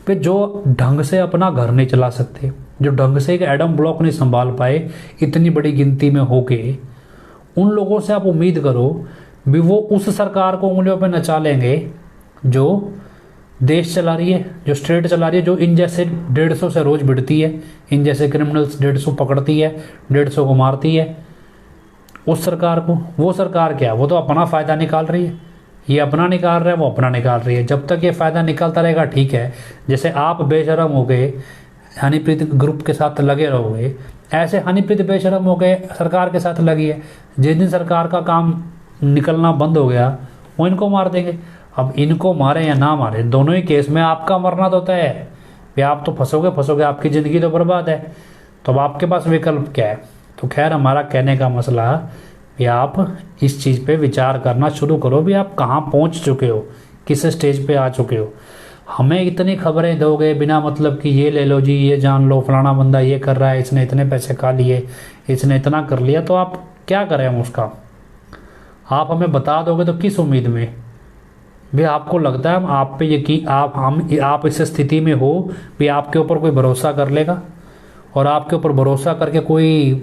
फिर जो ढंग से अपना घर नहीं चला सकते, जो ढंग से एक एडम ब्लॉक नहीं संभाल पाए इतनी बड़ी गिनती में होके, उन लोगों से आप उम्मीद करो भी वो उस सरकार को उंगलियों पे नचा लेंगे जो देश चला रही है, जो स्टेट चला रही है, जो इन जैसे 150 से रोज भिड़ती है, इन जैसे क्रिमिनल्स 150 पकड़ती है, 150 को मारती है। उस सरकार को, वो सरकार क्या, वो तो अपना फ़ायदा निकाल रही है, ये अपना निकाल रहा है, वो अपना निकाल रही है। जब तक ये फ़ायदा निकलता रहेगा ठीक है। जैसे आप बेशरम हो गए हनीप्रीत ग्रुप के साथ लगे रहोगे, ऐसे हनीप्रीत बेशरम हो गए सरकार के साथ लगी है। जिस दिन सरकार का काम निकलना बंद हो गया, वो इनको मार देंगे। अब इनको मारे या ना मारे, दोनों ही केस में आपका मरना तो तय है कि आप तो फंसोगे, आपकी ज़िंदगी तो बर्बाद है। तो अब आपके पास विकल्प क्या है? तो खैर, हमारा कहने का मसला कि आप इस चीज़ पे विचार करना शुरू करो भी आप कहाँ पहुँच चुके हो, किस स्टेज पे आ चुके हो। हमें इतनी खबरें दोगे बिना मतलब कि ये ले लो जी, ये जान लो, फलाना बंदा ये कर रहा है, इसने इतने पैसे खा लिए, इसने इतना कर लिया, तो आप क्या करें हम उसका? आप हमें बता दोगे तो किस उम्मीद में भी? आपको लगता है आप पे यकीन, आप इस स्थिति में हो भी आपके ऊपर कोई भरोसा कर लेगा और आपके ऊपर भरोसा करके कोई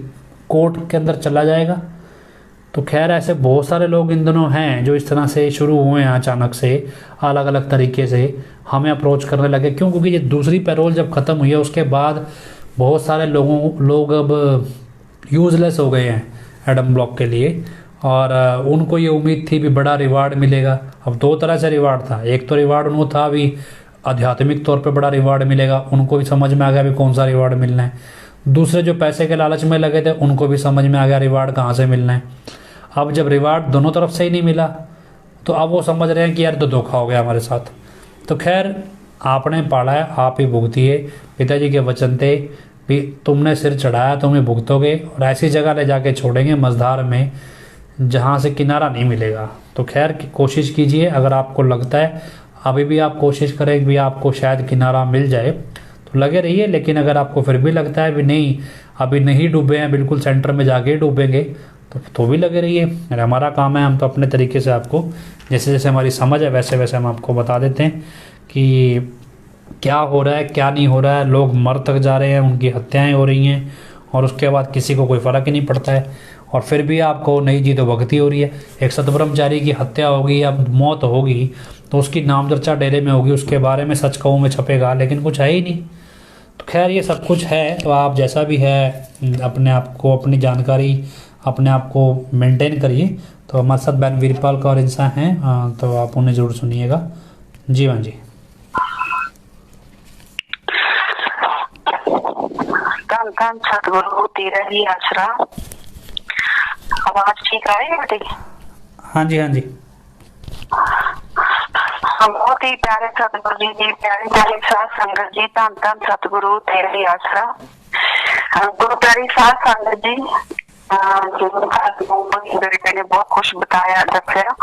कोर्ट के अंदर चला जाएगा? तो खैर, ऐसे बहुत सारे लोग इन दिनों हैं जो इस तरह से शुरू हुए हैं, अचानक से अलग अलग तरीके से हमें अप्रोच करने लगे। क्यों? क्योंकि ये दूसरी पैरोल जब ख़त्म हुई है उसके बाद बहुत सारे लोग अब यूज़लेस हो गए हैं एडम ब्लॉक के लिए, और उनको ये उम्मीद थी भी बड़ा रिवार्ड मिलेगा। अब दो तरह से रिवार्ड था, एक तो रिवार्ड उनको था भी आध्यात्मिक तौर पे बड़ा रिवार्ड मिलेगा, उनको भी समझ में आ गया भी कौन सा रिवार्ड मिलना है। दूसरे जो पैसे के लालच में लगे थे उनको भी समझ में आ गया रिवार्ड कहाँ से मिलना है। अब जब रिवार्ड दोनों तरफ से ही नहीं मिला तो अब वो समझ रहे हैं कि यार तो धोखा हो गया हमारे साथ। तो खैर, आपने पाला है, आप ही भुगतिए। पिताजी के वचन थे भी तुमने सिर चढ़ाया तुम ही भुगतोगे, और ऐसी जगह ले जाके छोड़ेंगे मझधार में जहाँ से किनारा नहीं मिलेगा। तो खैर, कोशिश कीजिए, अगर आपको लगता है अभी भी आप कोशिश करें भी आपको शायद किनारा मिल जाए तो लगे रहिए। लेकिन अगर आपको फिर भी लगता है भी नहीं, अभी नहीं डूबे हैं, बिल्कुल सेंटर में जाके डूबेंगे, तो भी लगे रहिए। हमारा काम है, हम तो अपने तरीके से आपको जैसे जैसे हमारी समझ है वैसे वैसे हम आपको बता देते हैं कि क्या हो रहा है क्या नहीं हो रहा है। लोग मर तक जा रहे हैं, उनकी हत्याएँ हो रही हैं और उसके बाद किसी को कोई फ़र्क ही नहीं पड़ता है, और फिर भी आपको नहीं जी तो भक्ति हो रही है। एक सतब्रह्मचारी की हत्या होगी या मौत होगी तो उसकी नामचर्चा डेरे में होगी, उसके बारे में सच कहूँ में छपेगा, लेकिन कुछ है ही नहीं। तो खैर, ये सब कुछ है। तो आप जैसा भी है अपने आप को, अपनी जानकारी अपने आप को मेंटेन करिए। तो हमारे साथ बहन वीरपाल कौर इंसान हैं, तो आप उन्हें जरूर सुनिएगा। जी हाँ जी।
धन धन सतगुरु तेरा ही आसरा। आवाज ठीक आ रही है बेटी?
हाँ जी, हाँ जी।
बहुत ही प्यारे सतगुरु जी, प्यारे प्यारे साथ संगत जी, धन धन सतगुरु तेरा ही आसरा। गुरु प्यारी साथ संगत जी, बेटे ने बहुत खुश बताया, दसिया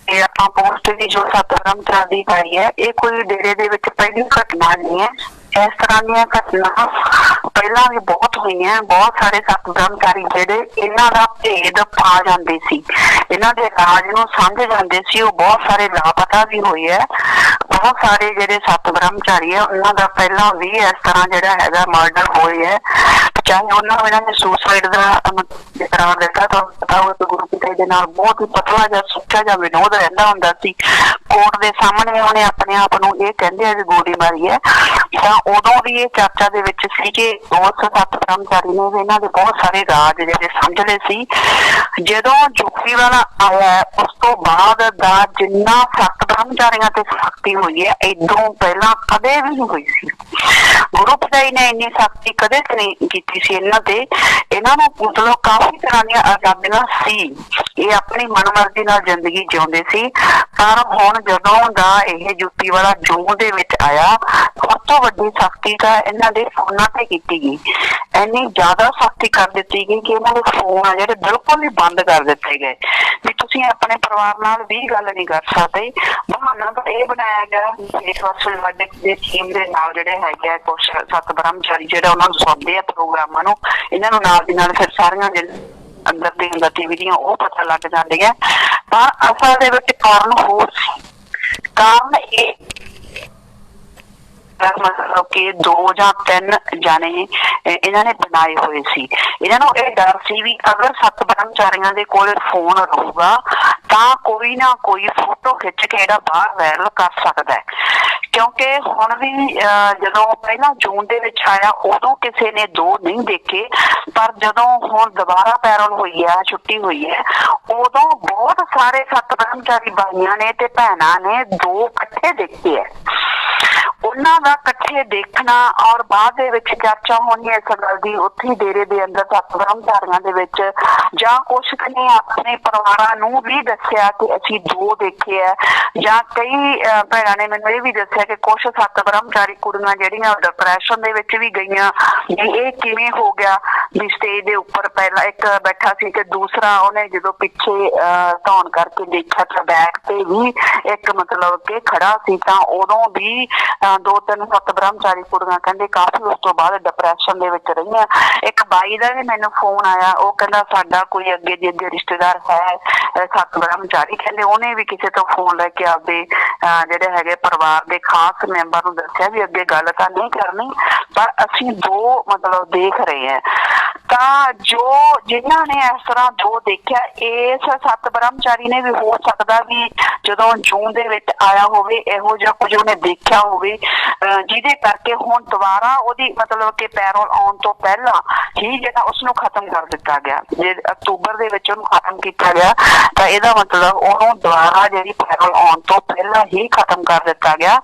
कि ਆਪਾਂ पोस्ट की जो सतब्रह्मचारी पाई है, ये कोई डेरे दे विच पहली घटना नहीं है। इस तरह ਦੀਆਂ ਘਟਨਾ ਪਹਿਲਾਂ ਵੀ ਬਹੁਤ ਹੋਈਆਂ। ਬਹੁਤ ਸਾਰੇ ਸਤਬ੍ਰਹਮਚਾਰੀ ਜਿਹੜੇ ਇਹਨਾਂ ਦਾ ਭੇਦ ਪਾ ਜਾਂਦੇ ਸੀ, ਇਹਨਾਂ ਦੇ ਰਾਜ ਨੂੰ ਸਮਝ ਜਾਂਦੇ ਸੀ, ਉਹ ਬਹੁਤ ਸਾਰੇ ਲਾਪਤਾ ਵੀ ਹੋਏ ਹੈ। ਬਹੁਤ ਸਾਰੇ ਜਿਹੜੇ ਸਤਬ੍ਰਹਮਚਾਰੀ ਹੈ ਉਹਨਾਂ ਦਾ ਪਹਿਲਾਂ ਵੀ ਇਸ ਤਰ੍ਹਾਂ ਜਿਹੜਾ ਹੈਗਾ ਮਰਡਰ ਹੋਏ ਹੈ। ਚਾਹੇ ਉਹਨਾਂ ਨੂੰ ਇਹਨਾਂ ਨੇ ਸੁਸਾਈਡ ਦਾ ਕਰਾਰ ਦਿੱਤਾ, ਤਾਂ ਪਤਾ ਹੋਵੇ ਕਿ ਗੁਰੂ ਪਿਤਾ ਦੇ ਨਾਲ ਬਹੁਤ ਹੀ ਪਤਲਾ ਜਿਹਾ ਸੁੱਚਾ ਜਿਹਾ ਵਿਨੋਦ ਰਹਿੰਦਾ ਹੁੰਦਾ ਸੀ। ਕੋਰਟ ਦੇ ਸਾਹਮਣੇ ਉਹਨੇ ਆਪਣੇ ਆਪ ਨੂੰ ਇਹ ਕਹਿੰਦੇ ਆ ਵੀ ਗੋਲੀ ਮਾਰੀ ਹੈ। ਤਾਂ ਉਦੋਂ ਵੀ ਇਹ ਚਰਚਾ ਦੇ ਵਿੱਚ ਸੀ ਕਿ ਉਸ ਸਤਬ੍ਰਹਮਚਾਰੀ ਨੇ ਵੀ ਇਹਨਾਂ ਦੇ ਬਹੁਤ ਸਾਰੇ ਰਾਜ ਜਿਹੜੇ ਸਮਝ ਲਏ ਸੀ। ਜਦੋਂ ਜੁਗਤੀ ਵਾਲਾ ਆਇਆ ਉਸ ਤੋਂ ਬਾਅਦ ਦਾ ਜਿੰਨਾ ਸਤਬ੍ਰਹਮਚਾਰੀਆਂ ਤੇ ਸਖਤੀ ਹੋਈ ਹੈ, ਇਦੋਂ ਪਹਿਲਾਂ ਕਦੇ ਵੀ ਨਹੀਂ ਹੋਈ ਸੀ। ਗੁਰੂ ਪਿਤਾ ਜੀ ਨੇ ਇੰਨੀ ਸਖਤੀ ਕਦੇ ਨਹੀਂ ਕੀਤੀ ਸੀ ਇਹਨਾਂ ਤੇ। ਇਹਨਾਂ ਨੂੰ ਮਤਲਬ ਕਾਫੀ ਤਰ੍ਹਾਂ ਦੀਆਂ ਆਜ਼ਾਦੀਆਂ ਸੀ। ये अपनी मनमर्जी नाल जिंदगी जिउंदे सी। पर हुण जदों दा इह यूपी वाला जून दे विच आया, सब तो वड्डी सख्ती तां इन्हां दे फोनां ते कीती गई। इन्नी ज्यादा सख्ती कर दित्ती गई कि इन्हां दे फोन आ जिहड़े बिल्कुल ही बंद कर दित्ते गए भी तुसीं अपने परिवार नाल भी गल नहीं कर सकदे। बहाना तां इह बनाया गया फेसबुक दे टीम दे नाल जिहड़े हैगे आ कुछ सत ब्रह्मचारी जिहड़ा उन्हां नूं सुणदे आ प्रोग्रामां नूं, इन्हां नूं नाल दी नाल फिर सारियां अंदर दी गतिविधियां वो पता लग जांदियां। पर असल दे विच कारण होर सी। कारण ये मतलब कि 2 ਜਾਂ 3 जाने इन्हां ने बनाए हुए सी। इन्हां नूं ये डर सी भी अगर सत ब्रह्मचारियां दे कोल फोन रहूगा तां कोई ना कोई फोटो खिच के इहदा बाहर वायरल कर सकदा है। क्योंकि हुण भी जदों पहला जून दे विच आया उदों किसी ने 2 नहीं देखे, पर जदों हुण दोबारा पैरोल हुई है, छुट्टी हुई है, उदों बहुत सारे सत ब्रह्मचारी भाइयां ने ते भैणां ने 2 इकट्ठे देखे है। उन्हां दा इकट्ठे देखना और बाद दे विच चर्चा होनी इस गल दी उत्थे डेरे दे अंदर सत ब्रह्मचारियां दे विच जां कुछ ने अपने परिवारां नूं भी दस्सिया कि असीं 2 देखे है, जां कई भैणां ने मैनूं इह भी दस्सिया कि कुछ सत ब्रह्मचारी कुड़ियां जिहड़ियां डिप्रैशन दे विच भी गईयां भी इह किवें हो गया भी स्टेज दे उपर पहला एक बैठा सी ते दूसरा उहने जदों पिछे धौन करके देखिया तां बैक ते भी एक मतलब कि खड़ा सी तां उदों भी 2-3 सत ब्रह्मचारी कुड़ियां कहंदे काफी उस तो बाद डिप्रैशन दे विच रहीआं। एक बाई दा भी मैनूं फोन आया, वो कहंदा साडा कोई अगे दी अगे रिश्तेदार है सत ब्रह्मचारी, कहंदे उहने भी किसी तो फोन लैके आपदे जिहड़े हैगे परिवार दे खास मैंबर नूं दस्सिया भी अगे गल तां नहीं करनी पर असीं 2 मतलब देख रहे हैं। तां जो जिन्हां ने इस तरह 2 देखिया इस सत ब्रह्मचारी ने भी हो सकदा भी जदों जून दे विच आया होवे इहो जिहा कुछ उहने देखिया होवे जिहदे करके हुण दोबारा ओहदी मतलब कि पैरोल आउण तो पहला ही जिहड़ा उसनूं खत्म कर दित्ता गया। जे अक्तूबर दे विच उहनूं खत्म कीता गया तां इहदा मतलब उहनूं दोबारा जिहड़ी पैरोल आउण तो पहला ही खत्म कर दित्ता गया।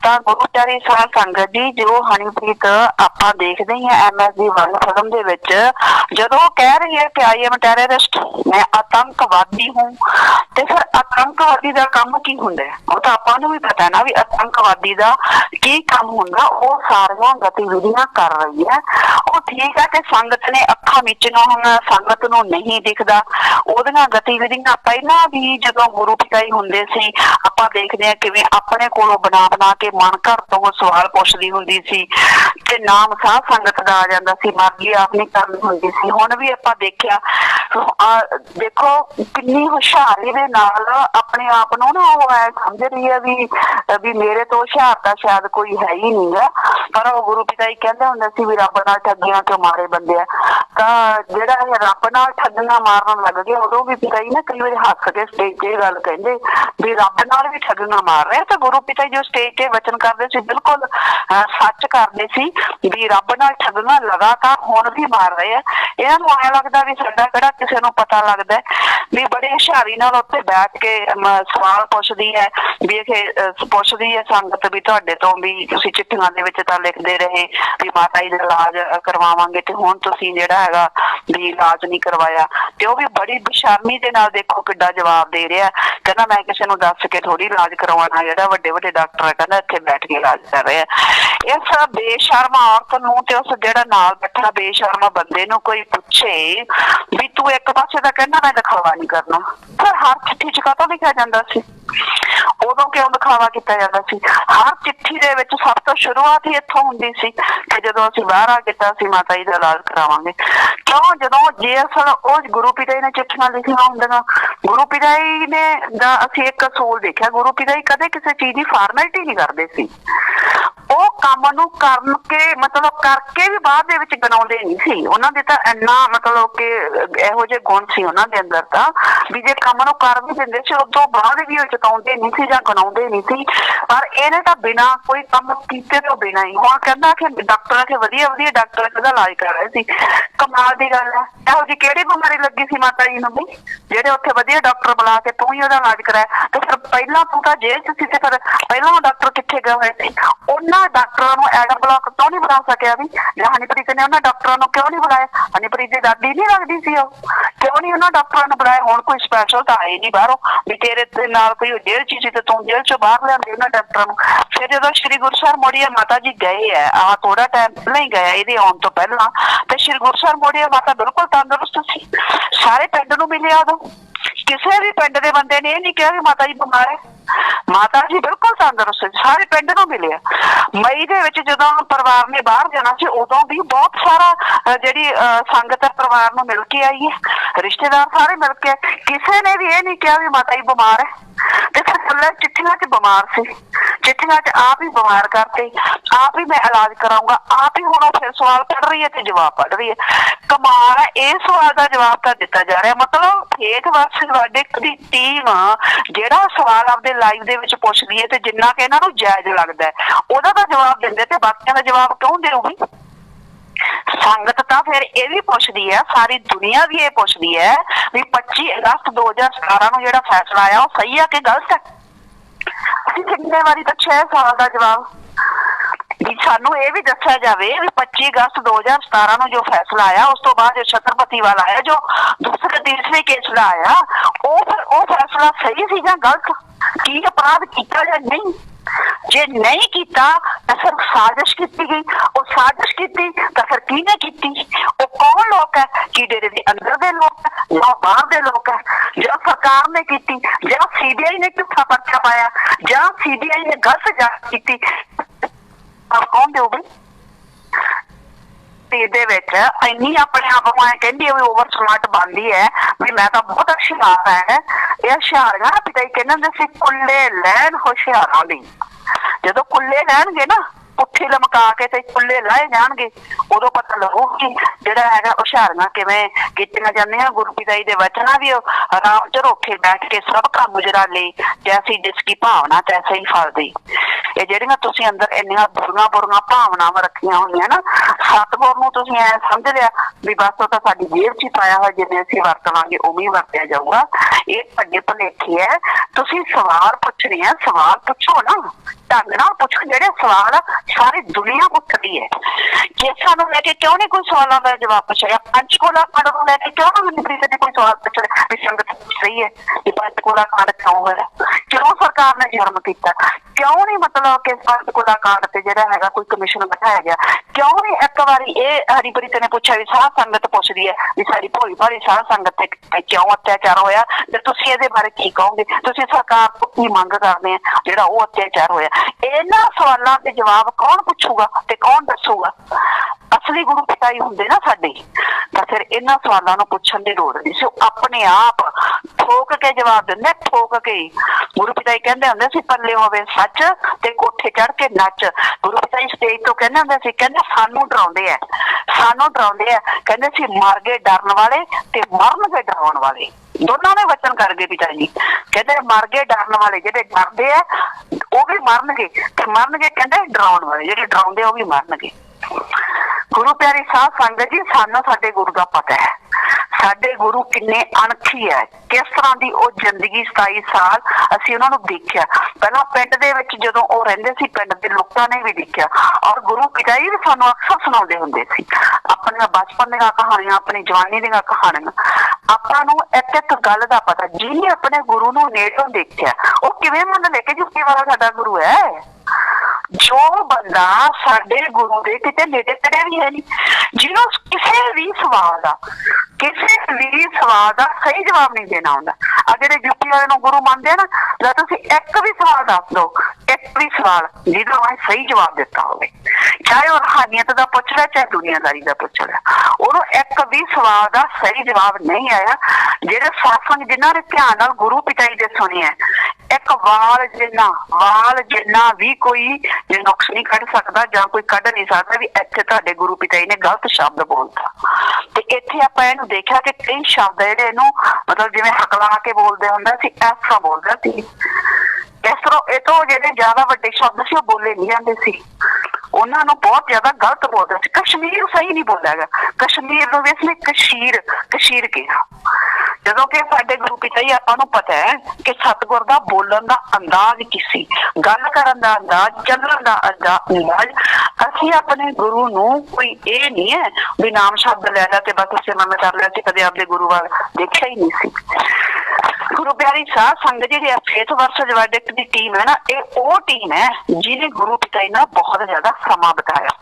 तां गुरुचारी साध संगत जी जो हनीप्रीत आपां देखदे ही MSD 1 फिल्म दे विच जदों कह रही है कि आई एम टेररिस्ट, मैं आतंकवादी हूं, ते फिर आतंकवादी दा काम की हुंदा है वो तां आपां नूं भी पता है ना भी आतंकवादी दा की काम हुंदा। वो सारियां गतिविधियां कर रही है। वो ठीक है कि संगत ने अखां मिचणों हुण संगत नूं नहीं दिखदा, ओहदियां गतिविधियां पहलां भी जदों गुरु पिटाई हुंदे सी आपां देखदे आ किवें अपने कोलों बना बना के मन घर तो सवाल पुछदी हुंदी सी ते नाम साध संगत दा आ जांदा सी, मर्जी आप नहीं करनी हुंदी सी। हुण भी आपां देखिया देखो किन्नी हुशियारी दे नाल अपने आप नूं ना वो ऐ समझ रही है भी मेरे तो हुशियार तां शायद कोई है ही नहीं गा। पर वो गुरु पिता जी कहंदे हुंदे सी भी रब नाल ठगियां क्यों मारे बंदे आ। तां जिहड़ा इह रब नाल ठगियां मारन लग गए उदों भी पिता जी ना कई वारी हੱਸ के स्टेज ते गल कहंदे भी रब नाल भी ठगियां मार रहे। तां गुरु पिता जी जो स्टेज ते वचन करदे सी बिल्कुल सच करदे सी भी रब नाल ठगियां लगातार हुण भी मार रहे आ। इन्हां नूं ऐ लगदा भी साडा किहड़ा किसे नूं पता लगदा भी बड़े हुशियारी नाल उत्ते बैठ के सवाल पुछदी है भी पुछदी है संगत भी तुहाडे तो भी तुसीं चिट्ठियां दे विच तां लिखदे रहे भी माता जी दा इलाज करवावांगे ते हुण तुसीं जिहड़ा हैगा भी इलाज नहीं करवाया। ते ओह भी बड़ी बेशर्मी दे नाल देखो किड्डा जवाब दे रिहा, कहंदा मैं किसे नूं दस के थोड़ी इलाज करवाना, जिहड़ा वड्डे वड्डे डॉक्टर है कहंदा इत्थे बैठ के इलाज कर रहे आ। इस बेशर्म औरत नूं ते उस जिहड़ा नाल बैठा बेशर्म बंदे नूं कोई पुछे भी तू एक पासे तां कहंदा मैं दिखावा नहीं करना, पर हर चिट्ठी च काहतों लिखिया जांदा सी उदों क्यों दिखावा किया जाता सी। हर चिट्ठी दे विच सब तो शुरुआत ही इत्थों हुंदी सी कि जदों असीं बाहर आ कीता सी माता जी दा इलाज करावांगे। क्यों जदों जे असल ओ गुरु पिता जी ने चिट्ठियां लिखियां हुंदियां गुरु पिता जी ने दा असीं एक असूल देखिया, गुरु पिता जी कदे किसी चीज की फॉर्मैलिटी नहीं करदे सी। ਉਹ ਕੰਮ ਨੂੰ ਕਰਨ ਕੇ मतलब करके भी बाद ਦੇ ਵਿੱਚ ਗਨਾਉਂਦੇ ਨਹੀਂ ਸੀ। ਉਹਨਾਂ ਦੇ ਤਾਂ ਇੰਨਾ मतलब ਕਿ ਇਹੋ ਜਿਹੇ ਗੁਣ ਸੀ ਉਹਨਾਂ ਦੇ ਅੰਦਰ ਤਾਂ ਵੀ ਜੇ ਕੰਮ ਨੂੰ ਕਰ ਵੀ ਦਿੰਦੇ ਸੀ ਉਸ ਤੋਂ ਬਾਅਦ ਵੀ ਉਹ ਚਤਾਉਂਦੇ ਨਹੀਂ ਸੀ ਜਾਂ ਗਨਾਉਂਦੇ ਨਹੀਂ ਸੀ। ਪਰ ਇਹਨੇ ਤਾਂ ਬਿਨਾਂ ਕੋਈ ਕੰਮ ਕੀਤੇ ਤੋਂ ਬਿਨਾਂ ਹੀ ਹੁਣ ਕਹਿੰਦਾ ਕਿ ਡਾਕਟਰਾਂ ਕੇ ਵਧੀਆ ਵਧੀਆ ਡਾਕਟਰ ਇਹਦਾ ਇਲਾਜ ਕਰ ਰਹੇ ਸੀ। ਕਮਾਲ ਦੀ ਗੱਲ ਹੈ। ਇਹੋ ਜਿਹੀ ਕਿਹੜੀ ਬਿਮਾਰੀ ਲੱਗੀ ਸੀ ਮਾਤਾ ਜੀ ਨੂੰ ਵੀ ਜਿਹੜੇ ਉੱਥੇ ਵਧੀਆ ਡਾਕਟਰ ਬੁਲਾ ਕੇ ਤੂੰ ਹੀ ਉਹਦਾ ਇਲਾਜ ਕਰਾਇਆ। ਤੇ ਫਿਰ ਪਹਿਲਾਂ ਤੂੰ ਤਾਂ ਜੇਲ੍ਹ ਚ ਸੀ ਤੇ ਫਿਰ ਪਹਿਲਾਂ ਉਹ ਡਾਕਟਰ ਕਿੱਥੇ ਗਏ ਹੋਏ ਸੀ? ਉਹਨਾਂ ਡਾਕਟਰਾਂ ਨੂੰ ਐਡਾ ਬਲਾਕ ਕਿਉਂ ਨਹੀਂ ਬਣਾ ਸਕਿਆ ਵੀ? ਜਾਂ ਹਨੀਪ੍ਰੀਤ ਨੇ ਉਹਨਾਂ ਡਾਕਟਰਾਂ ਨੂੰ ਕਿਉਂ ਨਹੀਂ ਬੁਲਾਇਆ? ਹਨੀਪ੍ਰੀਤ ਦੀ ਦਾਦੀ ਨਹੀਂ ਲੱਗਦੀ ਸੀ ਉਹ, ਕਿਉਂ ਨਹੀਂ ਉਹਨਾਂ ਡਾਕਟਰਾਂ ਨੂੰ ਬੁਲਾਇਆ? ਹੁਣ ਕੋਈ स्पैशल तो आए नहीं बाहरों भी तेरे ते नाल कोई जेल ची तो तू जेल चो बाहर लिया उन्होंने डॉक्टर नूं। फिर जो श्री गुरुसर मोड़िया माता जी गए है आ थोड़ा टाइम पहले ही गया ये आने तो पहला तो श्री गुरुसर मोड़िया माता बिल्कुल तंदुरुस्त सी सारे पिंड नूं मिलिया उदों किसी भी पिंड के बंदे ने यह नहीं कहा कि माता जी बीमार है माता जी बिल्कुल तंदुरुस्त सारे पिंड नूं मिले। मई दे विच जदों परिवार ने बाहर जाना सी उदों भी बहुत सारा जिहड़ी संगत परिवार नूं मिल के आई है रिश्तेदार सारे मिल के किसी ने भी यह नहीं कहा भी माता जी बीमार है। ते फिर कल्ला चिट्ठियां च बीमार सी चिट्ठियां च आप ही बीमार करते आप ही मैं इलाज कराऊंगा आप ही हुण फिर सवाल पढ़ रही है ते जवाब पढ़ रही है। कमाल है इस सवाल का जवाब तो दिता जा रहा मतलब फेक वर्सेस वर्डिक्ट दी टीम जिहड़ा सवाल आपदे लाइव दे विच पुछदी है ते जिन्ना कि इन्हां नूं जायज लगदा है ओहदा तां जवाब दिंदे ते बाकियां दा जवाब क्यों देऊगी। संगत तो फिर यह भी पूछती है सारी दुनिया भी ये पूछती है भी 25 अगस्त 2017 नूं जिहड़ा फैसला आया वो सही है कि गलत है। असीं कितने बारी पूछिआ इस सवाल का जवाब भी सानू ये भी दस्सिआ जावे भी 25 अगस्त 2017 नूं जो फैसला आया उस तो बाद जो छत्रपति वाला आया जो दूसरे तीसरे केस दा आया वो फैसला सही सी जां गलत की अपराध कीता जां नहीं जे नहीं किया तो फिर साजिश की गई और साजिश की तो फिर किने की वो कौन लोग है कि डेरे के अंदर के लोग है या बाहर के लोग है जो सरकार ने की या सीबीआई ने झूठा पर्चा पाया या सीबीआई ने गलत जांच की कौन देगी। इन्नी अपने आप को कहती है ओवर स्मार्ट बनती है भी मैं तो बहुत हुशियार है ये हुशियारियां पिता जी कहते होंदे सी कुल्ले लैन हुशियारां दी जदों कुल्ले लैणगे ना पुट्ठी लमका के ते कुल्ले लाए जाणगे उदों पता लगूगी जिहड़ा हैगा हुशियारियां किवें कीतियां जांदियां। गुरु पिता जी दे वचन भी राम झरोखे बैठ के सब का मुजरा ले जैसी जिसकी भावना तैसे ही फल दी। ये जिहड़ियां तुसीं अंदर इन्नियां बुरियां बुरियां भावनावां रखियां होईयां ना सतगुर नूं तुसीं ऐ समझ लिया भी बस वो तां साडी जेब च पाया होया जिवें असीं वरतांगे उवें ही वरतिया जाऊगा। ये तुहाडे भुलेखे है तुसीं सवाल पुछणे आ सवाल पुछो ना ढंग नाल पुछो जिहड़े सवाल सारी दुनिया पुछदी है केसां नूं लैके क्यों नहीं कोई सवालों का जवाब पूछेगा। पंचकूला कांड नूं लैके क्यों नहीं प्रीत कोई सवाल पूछ रहा भी संगत सही है कि पंचकूला कांड क्यों होया क्यों सरकार ने जुर्म किया क्यों नहीं मतलब कि पंचकूला कांड ते जिहड़ा हैगा कोई कमीशन बिठाया गया क्यों नहीं एक बारी ये हरिप्रीत ने पूछा भी साध संगत पुछदी है भी सारी भोली भाली साध संगत ते क्यों अत्याचार होया ते तुसीं इहदे बारे की कहोगे तुसीं सरकार तो की मंग करदे हैं जिहड़ा वो अत्याचार होया। इन्हां सवालों के जवाब कौन पूछूगा ते कौन दसूगा। असली गुरु पिता ही हुंदे ना साडे तां फिर इन्हां सवालों नूं पुछण दी लोड़ नहीं सी अपने आप ठोक के जवाब दिंदे ठोक के। गुरु पिता जी कहंदे हुंदे सी पल्ले होवे सच ते कोठे चढ़ के नच। गुरु पिता जी स्टेज तो कहंदे हुंदे सी कहंदे सानू डराउंदे आ कहंदे सी मर गए डरन वाले ते मरनगे डराउण वाले दोनों ने वचन कर गए पिता जी कहते मर गए डरन वाले जेडे डरदे आ वो भी मरनगे ते मरनगे कहंदे डराउण वाले जेडे डराउंदे वो भी मरनगे। गुरु प्यारी साध संगत जी सानू साडे गुरु का पता है साडे गुरु किन्ने अणखी है किस तरह की वो जिंदगी 27 साल असीं उन्हां नूं देखिया पहला पिंड दे विच जदों वो रहिंदे सी पिंड दे लोकां ने भी देखिया और गुरु पिता जी भी सानू अक्सर सुणाउंदे हुंदे सी अपने बचपन दीआं कहानियां अपनी जवानी दीआं कहानियां आपां नूं एक एक गल दा पता जिहने अपने गुरु नूं नेड़ों देखिया वो किवें मन ले के जुत्ती वाला साडा गुरु है। जो बंदा साडे गुरु दे किते नेड़े तड़े भी है नहीं जिन्हों किसी भी सवाल का सही जवाब नहीं देना आउंदा अगर यूपी वाले नूं गुरु मानदे आ ना ला तुसीं एक भी सवाल दस दो एक भी सवाल जिहदा उन्हें सही जवाब दिता होवे चाहे वो रूहानियत का पुछ ले चाहे दुनियादारी का पुछ ले उन्हों एक भी सवाल का सही जवाब नहीं आया। जिहड़े सत्संग जिन्हां ने ध्यान नाल गुरु पिता जी दे सुने एक वाल जिन्ना भी कोई नुक्स नहीं कढ़ सकता जां कोई कढ़ नहीं सकता भी इत्थे तुहाडे गुरु पिता जी ने गलत शब्द बोलता ते इत्थे आपां इहनूं देखिआ कि कई शब्द जिहड़े इहनूं मतलब जिवें हकला के बोलदे हुंदा सी इस तरह बोलदा सी इस तरह इह तों जिहड़े ज्यादा वड्डे शब्द सी ओह बोले नहीं जांदे सी उन्हां नूं बहुत ज्यादा गलत बोलदा सी। कश्मीर सही नहीं बोलिआ गा कश्मीर नूं इसने कशीर कहा जदों कि साडे गुरु पिता जी आपां नूं पता है कि सतगुर दा बोलण दा अंदाज किसी गल करन दा अंदाज चलण दा अंदाज असीं अपने गुरु नूं कोई ये नहीं है भी नाम शब्द लै ला ते बस सिमरन कर लिया सी कदे आपदे गुरु वाल देखिआ ही नहीं सी। गुरु प्यारी साध संगत जी फेथ वर्सेस वर्डिक्ट की टीम है ना, ये वो टीम है जिन्हें गुरु पिता जी ने बहुत ज्यादा समा बिताया।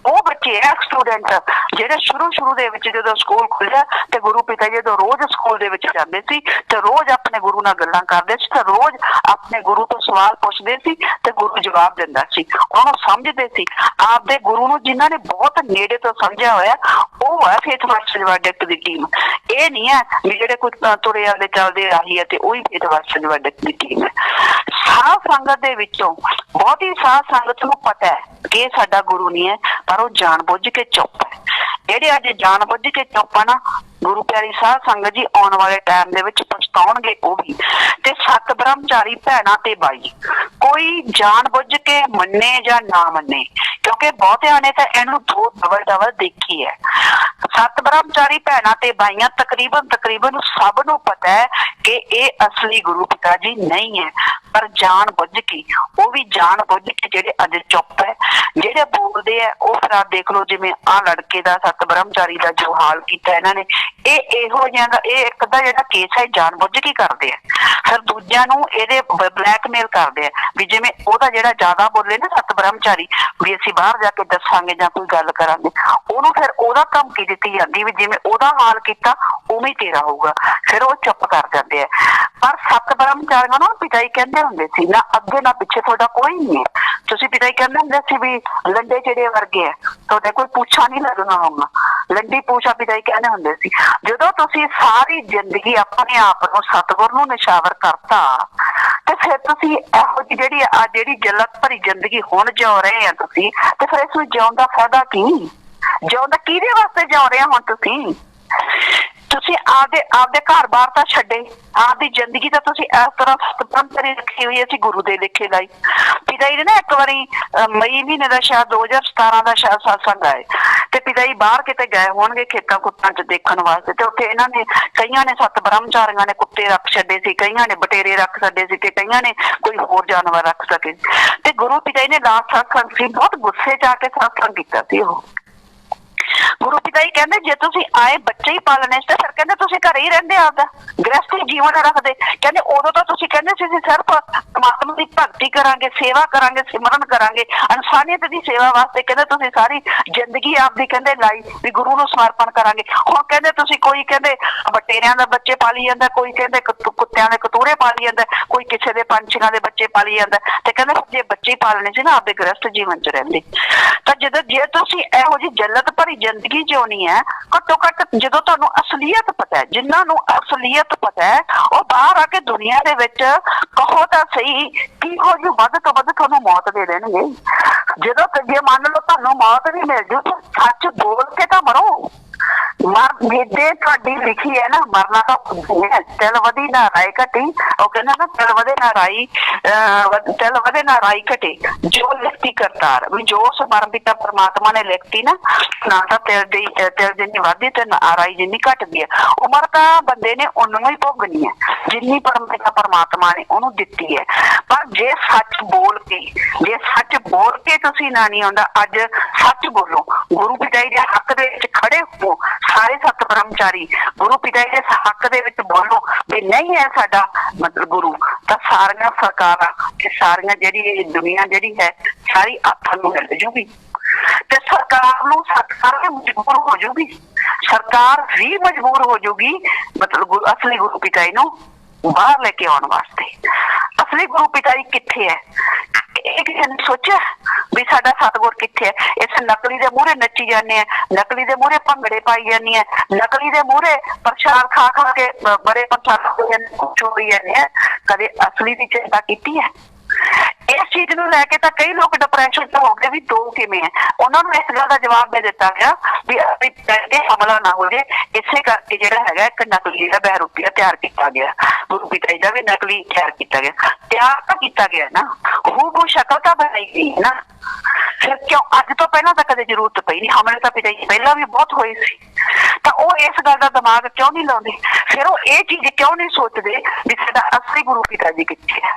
वो बच्चे है स्टूडेंट ਜਿਹੜੇ ਸ਼ੁਰੂ ਦੇ ਵਿੱਚ ਜਦੋਂ ਸਕੂਲ ਖੁੱਲਿਆ ਤੇ ਗੁਰੂ ਪਿਤਾ ਜੀ ਜਦੋਂ ਰੋਜ਼ ਸਕੂਲ ਦੇ ਵਿੱਚ ਜਾਂਦੇ ਸੀ ਤੇ ਰੋਜ਼ ਆਪਣੇ ਗੁਰੂ ਨਾਲ ਗੱਲਾਂ ਕਰਦੇ ਸੀ ਤੇ ਰੋਜ਼ ਆਪਣੇ ਗੁਰੂ ਤੋਂ ਸਵਾਲ ਪੁੱਛਦੇ ਸੀ ਤੇ ਗੁਰੂ ਜਵਾਬ ਦਿੰਦਾ ਸੀ। ਉਹਨੂੰ ਸਮਝਦੇ ਸੀ ਆਪਦੇ ਗੁਰੂ ਨੂੰ, ਜਿਨ੍ਹਾਂ ਨੇ ਬਹੁਤ ਨੇੜੇ ਤੋਂ ਸਮਝਿਆ ਹੋਇਆ ਉਹ ਹੈ ਫੇਥ ਵਰਸਸ वर्डिक्ट ਦੀ ਟੀਮ। ਇਹ ਨਹੀਂ ਹੈ ਵੀ ਜਿਹੜੇ ਕੋਈ ਤੁਰੇ ਆਉਂਦੇ ਚੱਲਦੇ ਆਹੀ ਹੈ ਤੇ ਉਹੀ ਫੇਥ ਵਰਸਸ वर्डिक्ट ਦੀ ਟੀਮ ਹੈ। ਸਾਧ ਸੰਗਤ ਦੇ ਵਿੱਚੋਂ ਬਹੁਤੀ ਸਾਧ ਸੰਗਤ ਨੂੰ ਪਤਾ ਹੈ ਕਿ ਸਾਡਾ ਗੁਰੂ ਨਹੀਂ ਹੈ, ਪਰ ਉਹ ਜਾਣ ਬੁੱਝ ਕੇ ਚੁੱਪ ਹੈ। ਜਿਹੜੇ ਅੱਜ ਜਾਣ ਬੁੱਝ ਕੇ ਚੁੱਪ ਆ ਨਾ, ਗੁਰੂ ਪਿਆਰੀ ਸਾਧ ਸੰਗਤ ਜੀ ਆਉਣ ਵਾਲੇ ਟਾਈਮ ਦੇ ਵਿੱਚ ਪਛਤਾਉਣਗੇ ਉਹ ਵੀ। ਤੇ ਸੱਤ ਬ੍ਰਹਮਚਾਰੀ ਭੈਣਾਂ ਤੇ ਬਾਈ ਕੋਈ ਜਾਣ ਬੁੱਝ ਕੇ ਮੰਨੇ ਜਾਂ ਨਾ ਮੰਨੇ, ਕਿਉਂਕਿ ਬਹੁਤਿਆਂ ਨੇ ਤਾਂ ਇਹਨੂੰ ਦੋ ਡਬਲ ਦੇਖੀ ਹੈ। ਸੱਤ ਬ੍ਰਹਮਚਾਰੀ ਭੈਣਾਂ ਤੇ ਬਾਈਆਂ ਤਕਰੀਬਨ ਸਭ ਨੂੰ ਪਤਾ ਹੈ ਕਿ ਇਹ ਅਸਲੀ ਗੁਰੂ ਪਿਤਾ ਜੀ ਨਹੀਂ ਹੈ, ਪਰ ਜਾਣ ਬੁੱਝ ਕੇ, ਉਹ ਵੀ ਜਾਣ ਬੁੱਝ ਕੇ ਜਿਹੜੇ ਅੱਜ ਚੁੱਪ ਹੈ, ਜਿਹੜੇ ਬੋਲਦੇ ਆ ਉਹ ਫਿਰ ਆਪ ਦੇਖ ਲਓ, ਜਿਵੇਂ ਆਹ ਲੜਕੇ ਦਾ ਸੱਤ ਬ੍ਰਹਮਚਾਰੀ ਦਾ ਜੋ ਹਾਲ ਕੀਤਾ ਇਹਨਾਂ ਨੇ, ਇਹੋ ਜਿਹਾ ਦਾ ਇਹ ਇੱਕ ਦਾ ਜਿਹੜਾ ਕੇਸ ਹੈ ਜਾਣ ਬੁੱਝ ਕੇ ਕਰਦੇ ਆ। ਫਿਰ ਦੂਜਿਆਂ ਨੂੰ ਇਹਦੇ ਬਲੈਕਮੇਲ ਕਰਦੇ ਆ ਵੀ ਜਿਵੇਂ ਉਹਦਾ ਜਿਹੜਾ ਜ਼ਿਆਦਾ ਬੋਲੇ ਨਾ ਸੱਤ ਬ੍ਰਹਮਚਾਰੀ ਵੀ ਅਸੀਂ ਬਾਹਰ ਜਾ ਕੇ ਦੱਸਾਂਗੇ ਜਾਂ ਕੋਈ ਗੱਲ ਕਰਾਂਗੇ, ਉਹਨੂੰ ਫਿਰ ਉਹਦਾ ਧਮਕੀ ਦਿੱਤੀ ਜਾਂਦੀ ਵੀ ਜਿਵੇਂ ਉਹਦਾ ਹਾਲ ਕੀਤਾ ਉਵੇਂ ਤੇਰਾ ਹੋਊਗਾ। ਫਿਰ ਉਹ ਚੁੱਪ ਕਰ ਜਾਂਦੇ ਆ। ਪਰ ਸੱਤ ਬ੍ਰਹਮਚਾਰੀਆਂ ਨੂੰ ਪਿਤਾ ਜੀ ਕਹਿੰਦੇ ਹੁੰਦੇ ਸੀ ਨਾ ਅੱਗੇ ਨਾ ਪਿੱਛੇ ਤੁਹਾਡਾ ਕੋਈ ਨਹੀਂ ਹੈ। ਤੁਸੀਂ ਪਿਤਾ ਜੀ ਕਹਿੰਦੇ ਹੁੰਦੇ ਸੀ ਵੀ ਲੰਡੇ ਚਿੜੇ ਵਰਗੇ ਆ, ਤੁਹਾਡੇ ਕੋਈ ਪੁੱਛਾ ਨਹੀਂ ਲੱਗਣਾ ਹੋਣਾ, ਲੰਡੀ ਪੂਛਾ ਪਿਤਾ ਜੀ ਕਹਿੰਦੇ ਹੁੰਦੇ ਸੀ। ਜਦੋਂ ਤੁਸੀਂ ਸਾਰੀ ਜ਼ਿੰਦਗੀ ਆਪਣੇ ਆਪ ਨੂੰ ਸਤਿਗੁਰ ਨੂੰ ਨਿਸ਼ਾਵਰ ਕਰਤਾ ਤੇ ਫਿਰ ਤੁਸੀਂ ਇਹੋ ਜਿਹੀ ਜਿਹੜੀ ਜਲਤ ਭਰੀ ਜ਼ਿੰਦਗੀ ਹੁਣ ਜਿਉ ਰਹੇ ਆ ਤੁਸੀਂ, ਤੇ ਫਿਰ ਇਸ ਨੂੰ ਜਿਉਣ ਦਾ ਫਾਇਦਾ ਕੀ? ਜਿਉਣ ਦਾ ਕਿਹਦੇ ਵਾਸਤੇ ਜਿਉ ਰਹੇ ਹੁਣ ਤੁਸੀਂ? ਤੁਸੀਂ ਆਪਦੇ ਘਰ-ਬਾਰ ਤਾਂ ਛੱਡੇ, ਆਪਦੀ ਜ਼ਿੰਦਗੀ ਤਾਂ ਤੁਸੀਂ ਇਸ ਤਰ੍ਹਾਂ ਸਤਿਬੰਧਰੀ ਰੱਖੀ ਹੋਈ। ਅਸੀਂ ਗੁਰੂ ਦੇ ਲਿਖੇ ਲਾਈ। ਪਿਤਾ ਜੀ ਨੇ ਨਾ ਇੱਕ ਵਾਰੀ ਮਈ ਮਹੀਨੇ ਦਾ ਸ਼ਾਇਦ 2017 ਦਾ ਸ਼ਾਇਦ ਸਤਸੰਗ ਆਏ ਤੇ ਪਿਤਾ ਜੀ ਬਾਹਰ ਕਿਤੇ ਗਏ ਹੋਣਗੇ ਖੇਤਾਂ ਕੁੱਤਾਂ ਚ ਦੇਖਣ ਵਾਸਤੇ, ਤੇ ਉੱਥੇ ਇਹਨਾਂ ਨੇ ਕਈਆਂ ਨੇ ਸੱਤ ਬ੍ਰਹਮਚਾਰੀਆਂ ਨੇ ਕੁੱਤੇ ਰੱਖ ਛੱਡੇ ਸੀ, ਕਈਆਂ ਨੇ ਬਟੇਰੇ ਰੱਖ ਛੱਡੇ ਸੀ ਤੇ ਕਈਆਂ ਨੇ ਕੋਈ ਹੋਰ ਜਾਨਵਰ ਰੱਖ ਸਕੇ। ਤੇ ਗੁਰੂ ਪਿਤਾ ਜੀ ਨੇ ਲਾਸਟ ਸਤਸੰਗ ਸੀ, ਬਹੁਤ ਗੁੱਸੇ ਚ ਆ ਕੇ ਸਤਸੰਗ ਕੀਤਾ ਸੀ ਉਹ। ਗੁਰੂ ਪਿਤਾ ਜੀ ਕਹਿੰਦੇ ਜੇ ਤੁਸੀਂ ਆਏ ਬੱਚੇ ਹੀ ਪਾਲਣੇ ਤੇ ਫਿਰ ਕਹਿੰਦੇ ਤੁਸੀਂ ਘਰੇ ਹੀ ਰਹਿੰਦੇ ਆਪਦਾ ਗ੍ਰਸਤੀ ਜੀਵਨ ਰੱਖਦੇ। ਕਹਿੰਦੇ ਉਦੋਂ ਤਾਂ ਤੁਸੀਂ ਕਹਿੰਦੇ ਸੀ ਸਿਰਫ ਪਰਮਾਤਮਾ ਦੀ ਭਗਤੀ ਕਰਾਂਗੇ, ਸੇਵਾ ਕਰਾਂਗੇ, ਸਿਮਰਨ ਕਰਾਂਗੇ, ਇਨਸਾਨੀਅਤ ਦੀ ਸੇਵਾ ਵਾਸਤੇ ਕਹਿੰਦੇ ਤੁਸੀਂ ਸਾਰੀ ਜ਼ਿੰਦਗੀ ਆਪਦੀ ਕਹਿੰਦੇ ਲਾਈ ਵੀ ਗੁਰੂ ਨੂੰ ਸਮਰਪਣ ਕਰਾਂਗੇ। ਹੁਣ ਕਹਿੰਦੇ ਤੁਸੀਂ ਕੋਈ ਕਹਿੰਦੇ ਬਟੇਰਿਆਂ ਦਾ ਬੱਚੇ ਪਾਲੀ ਜਾਂਦਾ, ਕੋਈ ਕਹਿੰਦੇ ਕੁੱਤਿਆਂ ਦੇ ਕਤੂਰੇ ਪਾਲੀ ਜਾਂਦਾ, ਕੋਈ ਕਿਸੇ ਦੇ ਪੰਛੀਆਂ ਦੇ ਬੱਚੇ ਪਾਲੀ ਜਾਂਦਾ। ਤੇ ਕਹਿੰਦੇ ਜੇ ਬੱਚੇ ਪਾਲਣੇ ਸੀ ਨਾ ਆਪਦੇ ਗ੍ਰਸਤ ਜੀਵਨ ਚ ਰਹਿੰਦੇ। ਤਾਂ ਜੇ ਤੁਸੀਂ ਇਹੋ ਜਿਹੀ ਜਲਤ ਭਰੀ ਜ਼ਿੰਦਗੀ ਜਿਉਣੀ ਹੈ, ਘੱਟੋ ਘੱਟ ਜਦੋਂ ਤੁਹਾਨੂੰ ਅਸਲੀਅਤ ਪਤਾ ਹੈ, ਜਿਨ੍ਹਾਂ ਨੂੰ ਅਸਲੀਅਤ ਪਤਾ ਹੈ ਉਹ ਬਾਹਰ ਆ ਕੇ ਦੁਨੀਆ ਦੇ ਵਿੱਚ ਕਹੋ ਤਾਂ ਸਹੀ ਕੀ ਹੋ ਜੂ, ਵੱਧ ਤੋਂ ਵੱਧ ਤੁਹਾਨੂੰ ਮੌਤ ਦੇ ਦੇਣਗੇ। ਜਦੋਂ ਜੇ ਮੰਨ ਲਓ ਤੁਹਾਨੂੰ ਮੌਤ ਵੀ ਮਿਲ ਜੂ ਤਾਂ ਸੱਚ ਬੋਲ ਕੇ ਤਾਂ ਮਰੋ। ਮੇਦੇ ਤੁਹਾਡੀ ਲਿਖੀ ਹੈ ਨਾ ਮਰਨਾ ਤਾਂ ਤਿਲ ਵਧੀ ਨਾ ਰਾਈ ਘਟੀ। ਉਹ ਕਹਿੰਦਾ ਨਾ ਤਿਲ ਵਧੇ ਨਾ ਰਾਈ, ਤਿਲ ਵਧੇ ਨਾ ਰਾਈ ਘਟੇ, ਜੋ ਲਿਖਤੀ ਕਰਤਾਰ ਵੀ ਜੋ ਮਰਨ ਦੀ ਤਾਂ ਪਰਮਾਤਮਾ ਨੇ ਲਿਖਤੀ ਨਾ ਤਾਂ ਤਿਲ ਜਿੰਨੀ ਵੱਧਦੀ ਤੇ ਨਾ ਰਾਈ ਜਿੰਨੀ ਘਟਦੀ ਹੈ। ਉਮਰ ਤਾਂ ਬੰਦੇ ਨੇ ਉਹਨੂੰ ਹੀ ਭੋਗਣੀ ਹੈ ਜਿੰਨੀ ਪਰਮਾਤਮਾ ਨੇ ਉਹਨੂੰ ਦਿੱਤੀ ਹੈ। ਪਰ ਜੇ ਸੱਚ ਬੋਲ ਕੇ ਤੁਸੀਂ ਨਾ ਨਹੀਂ ਆਉਂਦਾ, ਅੱਜ ਸੱਚ ਬੋਲੋ, ਗੁਰੂ ਪਿਤਾ ਜੀ ਦੇ ਹੱਕ ਦੇ ਵਿੱਚ ਖੜੇ ਹੋ। ਸਾਰੇ ਸੱਤ ਬ੍ਰਹਮਚਾਰੀ ਗੁਰੂ ਪਿਤਾ ਜੀ ਦੇ ਹੱਕ ਦੇ ਵਿੱਚ ਬੋਲੋ ਵੀ ਨਹੀਂ ਹੈ ਸਾਡਾ ਮਤਲਬ ਗੁਰੂ, ਤਾਂ ਸਾਰੀਆਂ ਸਰਕਾਰਾਂ ਤੇ ਸਾਰੀਆਂ ਜਿਹੜੀ ਦੁਨੀਆ ਜਿਹੜੀ ਹੈ ਸਾਰੀ ਹੱਥਾਂ ਨੂੰ ਮਿਲ ਜੂਗੀ ਤੇ ਸਰਕਾਰ ਨੂੰ ਮਜਬੂਰ ਹੋ ਜੂਗੀ। ਸਰਕਾਰ ਵੀ ਮਜਬੂਰ ਹੋ ਜੂਗੀ ਮਤਲਬ ਅਸਲੀ ਗੁਰੂ ਪਿਤਾ ਜੀ ਨੂੰ ਬਾਹਰ ਲੈ ਕੇ ਆਉਣ ਵਾਸਤੇ। ਅਸਲੀ ਗੁਰੂ ਪਿਤਾ ਜੀ ਕਿੱਥੇ ਹੈ? ਇਹ ਕਿਸੇ ਨੇ ਸੋਚਿਆ ਵੀ ਸਾਡਾ ਸਤਿਗੁਰ ਕਿੱਥੇ ਹੈ? ਇਸ ਨਕਲੀ ਦੇ ਮੂਹਰੇ ਨੱਚੀ ਜਾਂਦੇ ਆ, ਨਕਲੀ ਦੇ ਮੂਹਰੇ ਭੰਗੜੇ ਪਾਈ ਜਾਂਦੀ ਹੈ, ਨਕਲੀ ਦੇ ਮੂਹਰੇ ਪ੍ਰਸ਼ਾਦ ਖਾ ਕੇ ਬੜੇ ਪ੍ਰਸ਼ਾਦ ਚੋਰੀ ਜਾਂਦੇ ਆ। ਕਦੇ ਅਸਲੀ ਦੀ ਚਿੰਤਾ ਕੀਤੀ ਹੈ? ਇਸ ਚੀਜ਼ ਨੂੰ ਲੈ ਕੇ ਤਾਂ ਕਈ ਲੋਕ ਡਿਪਰੈਸ਼ਨ ਚ ਹੋ ਗਏ ਵੀ ਦੋ ਕਿਵੇਂ ਹੈ। ਉਹਨਾਂ ਨੂੰ ਇਸ ਗੱਲ ਦਾ ਜਵਾਬ ਦੇ ਦਿੱਤਾ ਗਿਆ ਵੀ ਹਮਲਾ ਨਾ ਹੋ ਜਾਏ, ਇਸੇ ਕਰਕੇ ਜਿਹੜਾ ਹੈਗਾ ਇੱਕ ਨਕਲੀ ਦਾ ਬਹਿਰੂਪੀਆ ਤਿਆਰ ਕੀਤਾ ਗਿਆ। ਗੁਰੂ ਪਿਤਾ ਜੀ ਦਾ ਵੀ ਨਕਲੀ ਤਿਆਰ ਕੀਤਾ ਗਿਆ। ਤਿਆਰ ਤਾਂ ਕੀਤਾ ਗਿਆ ਨਾ, ਹੂਬਹੂ ਸ਼ਕਲ ਤਾਂ ਬਣਾਈ ਗਈ ਨਾ। ਫਿਰ ਕਿਉਂ ਅੱਜ ਤੋਂ ਪਹਿਲਾਂ ਤਾਂ ਕਦੇ ਜ਼ਰੂਰਤ ਪਈ ਨਹੀਂ? ਹਮਲੇ ਤਾਂ ਪਿਤਾ ਜੀ ਪਹਿਲਾਂ ਵੀ ਬਹੁਤ ਹੋਏ ਸੀ, ਤਾਂ ਉਹ ਇਸ ਗੱਲ ਦਾ ਦਿਮਾਗ ਕਿਉਂ ਨਹੀਂ ਲਾਉਂਦੇ? ਫਿਰ ਉਹ ਇਹ ਚੀਜ਼ ਕਿਉਂ ਨਹੀਂ ਸੋਚਦੇ ਵੀ ਸਾਡਾ ਅਸਲੀ ਗੁਰੂ ਪਿਤਾ ਜੀ ਕਿੱਥੇ ਹੈ?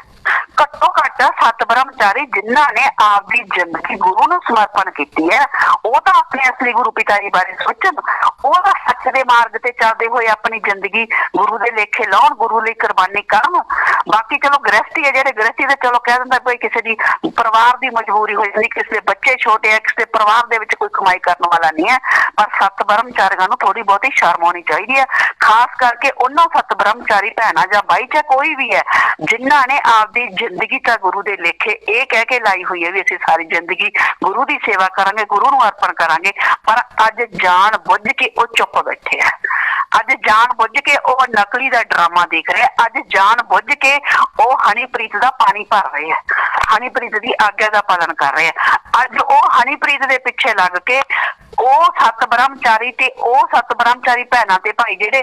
ਘੱਟੋ ਘੱਟ ਸੱਤ सत ब्रह्मचारी जिन्हां ने आपकी जिंदगी गुरु नूं समर्पण की है, वो तो अपने असली गुरु पिता जी बारे सोचन, वो तो सच दे मार्ग ते चलते हुए अपनी जिंदगी गुरु दे लेखे लाउण, गुरु लई कुर्बानी करन। बाकी चलो गृहस्थी है, जेहड़े गृहस्थी ते चलो कह दिंदा कोई किसी दी परिवार दी मजबूरी हो जाती, किसी दे बच्चे छोटे है, किसी परिवार दे विच कोई कमाई करने वाला नहीं है, पर सत ब्रह्मचारियों नूं थोड़ी बहुती शर्म आउणी चाहिदी है, खास करके उन्हां सत ब्रह्मचारी भैणां जां बाई चाहे कोई भी है जिन्हां ने आपदी जिंदगी तां गुरु दे लेखे ये कह के लाई हुई है भी असीं सारी जिंदगी गुरु दी सेवा करांगे, गुरु नूं अर्पण करांगे, पर अज जान बुझ के वो चुप बैठे है, अज जान बुझ के वो नकली दा ड्रामा देख रहे हैं, अज जान बुझ के वो हनीप्रीत दा पानी भर रहे हैं, हनीप्रीत दी आग्या दा पालन कर रहे हैं, अज वो हनीप्रीत दे पिछे लग के ਉਹ सत ब्रह्मचारी ते ਉਹ सत ब्रह्मचारी भैणां ते भाई ਜਿਹੜੇ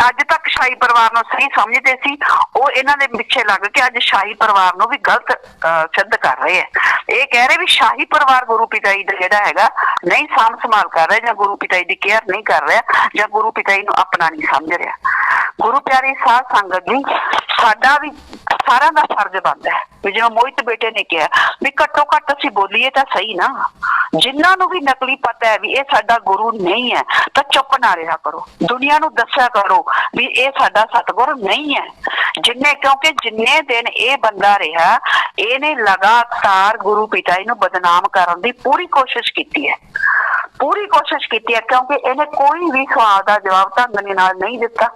ਅੱਜ तक शाही परिवार ਨੂੰ सही समझते सी, ਉਹ ਇਹਨਾਂ ਦੇ ਪਿੱਛੇ ਲੱਗ ਕੇ ਅੱਜ शाही परिवार ਨੂੰ भी गलत सिद्ध कर रहे हैं। ये कह रहे भी शाही परिवार गुरु पिता जी ਦਾ ਜਿਹੜਾ ਹੈਗਾ नहीं साम संभाल कर रहा, ਜਾਂ गुरु पिता जी ਦੀ केयर नहीं कर रहा, ਜਾਂ गुरु पिता जी ਨੂੰ अपना नहीं समझ रहा। गुरु प्यारी साध संगत जी, साडा भी सारिਆਂ ਦਾ फर्ज बनता है भी जिवें मोहित बेटे ने कहा भी घट्टो घट्ट ਅਸੀਂ बोलीए ਤਾਂ सही ना, जिन्हां नूं भी नकली पता है भी ये साडा गुरु नहीं है तो चुप ना रहा करो, दुनिया नूं दस्सिया करो भी ये साडा सतगुरु नहीं है। जिन्ने क्योंकि जिन्ने दिन ये बंदा रहा इहने लगातार गुरु पिता जी नूं बदनाम करन दी पूरी कोशिश की है, पूरी कोशिश की है, क्योंकि इन्हें कोई भी सवाल का जवाब ढंग नाल नहीं दिता,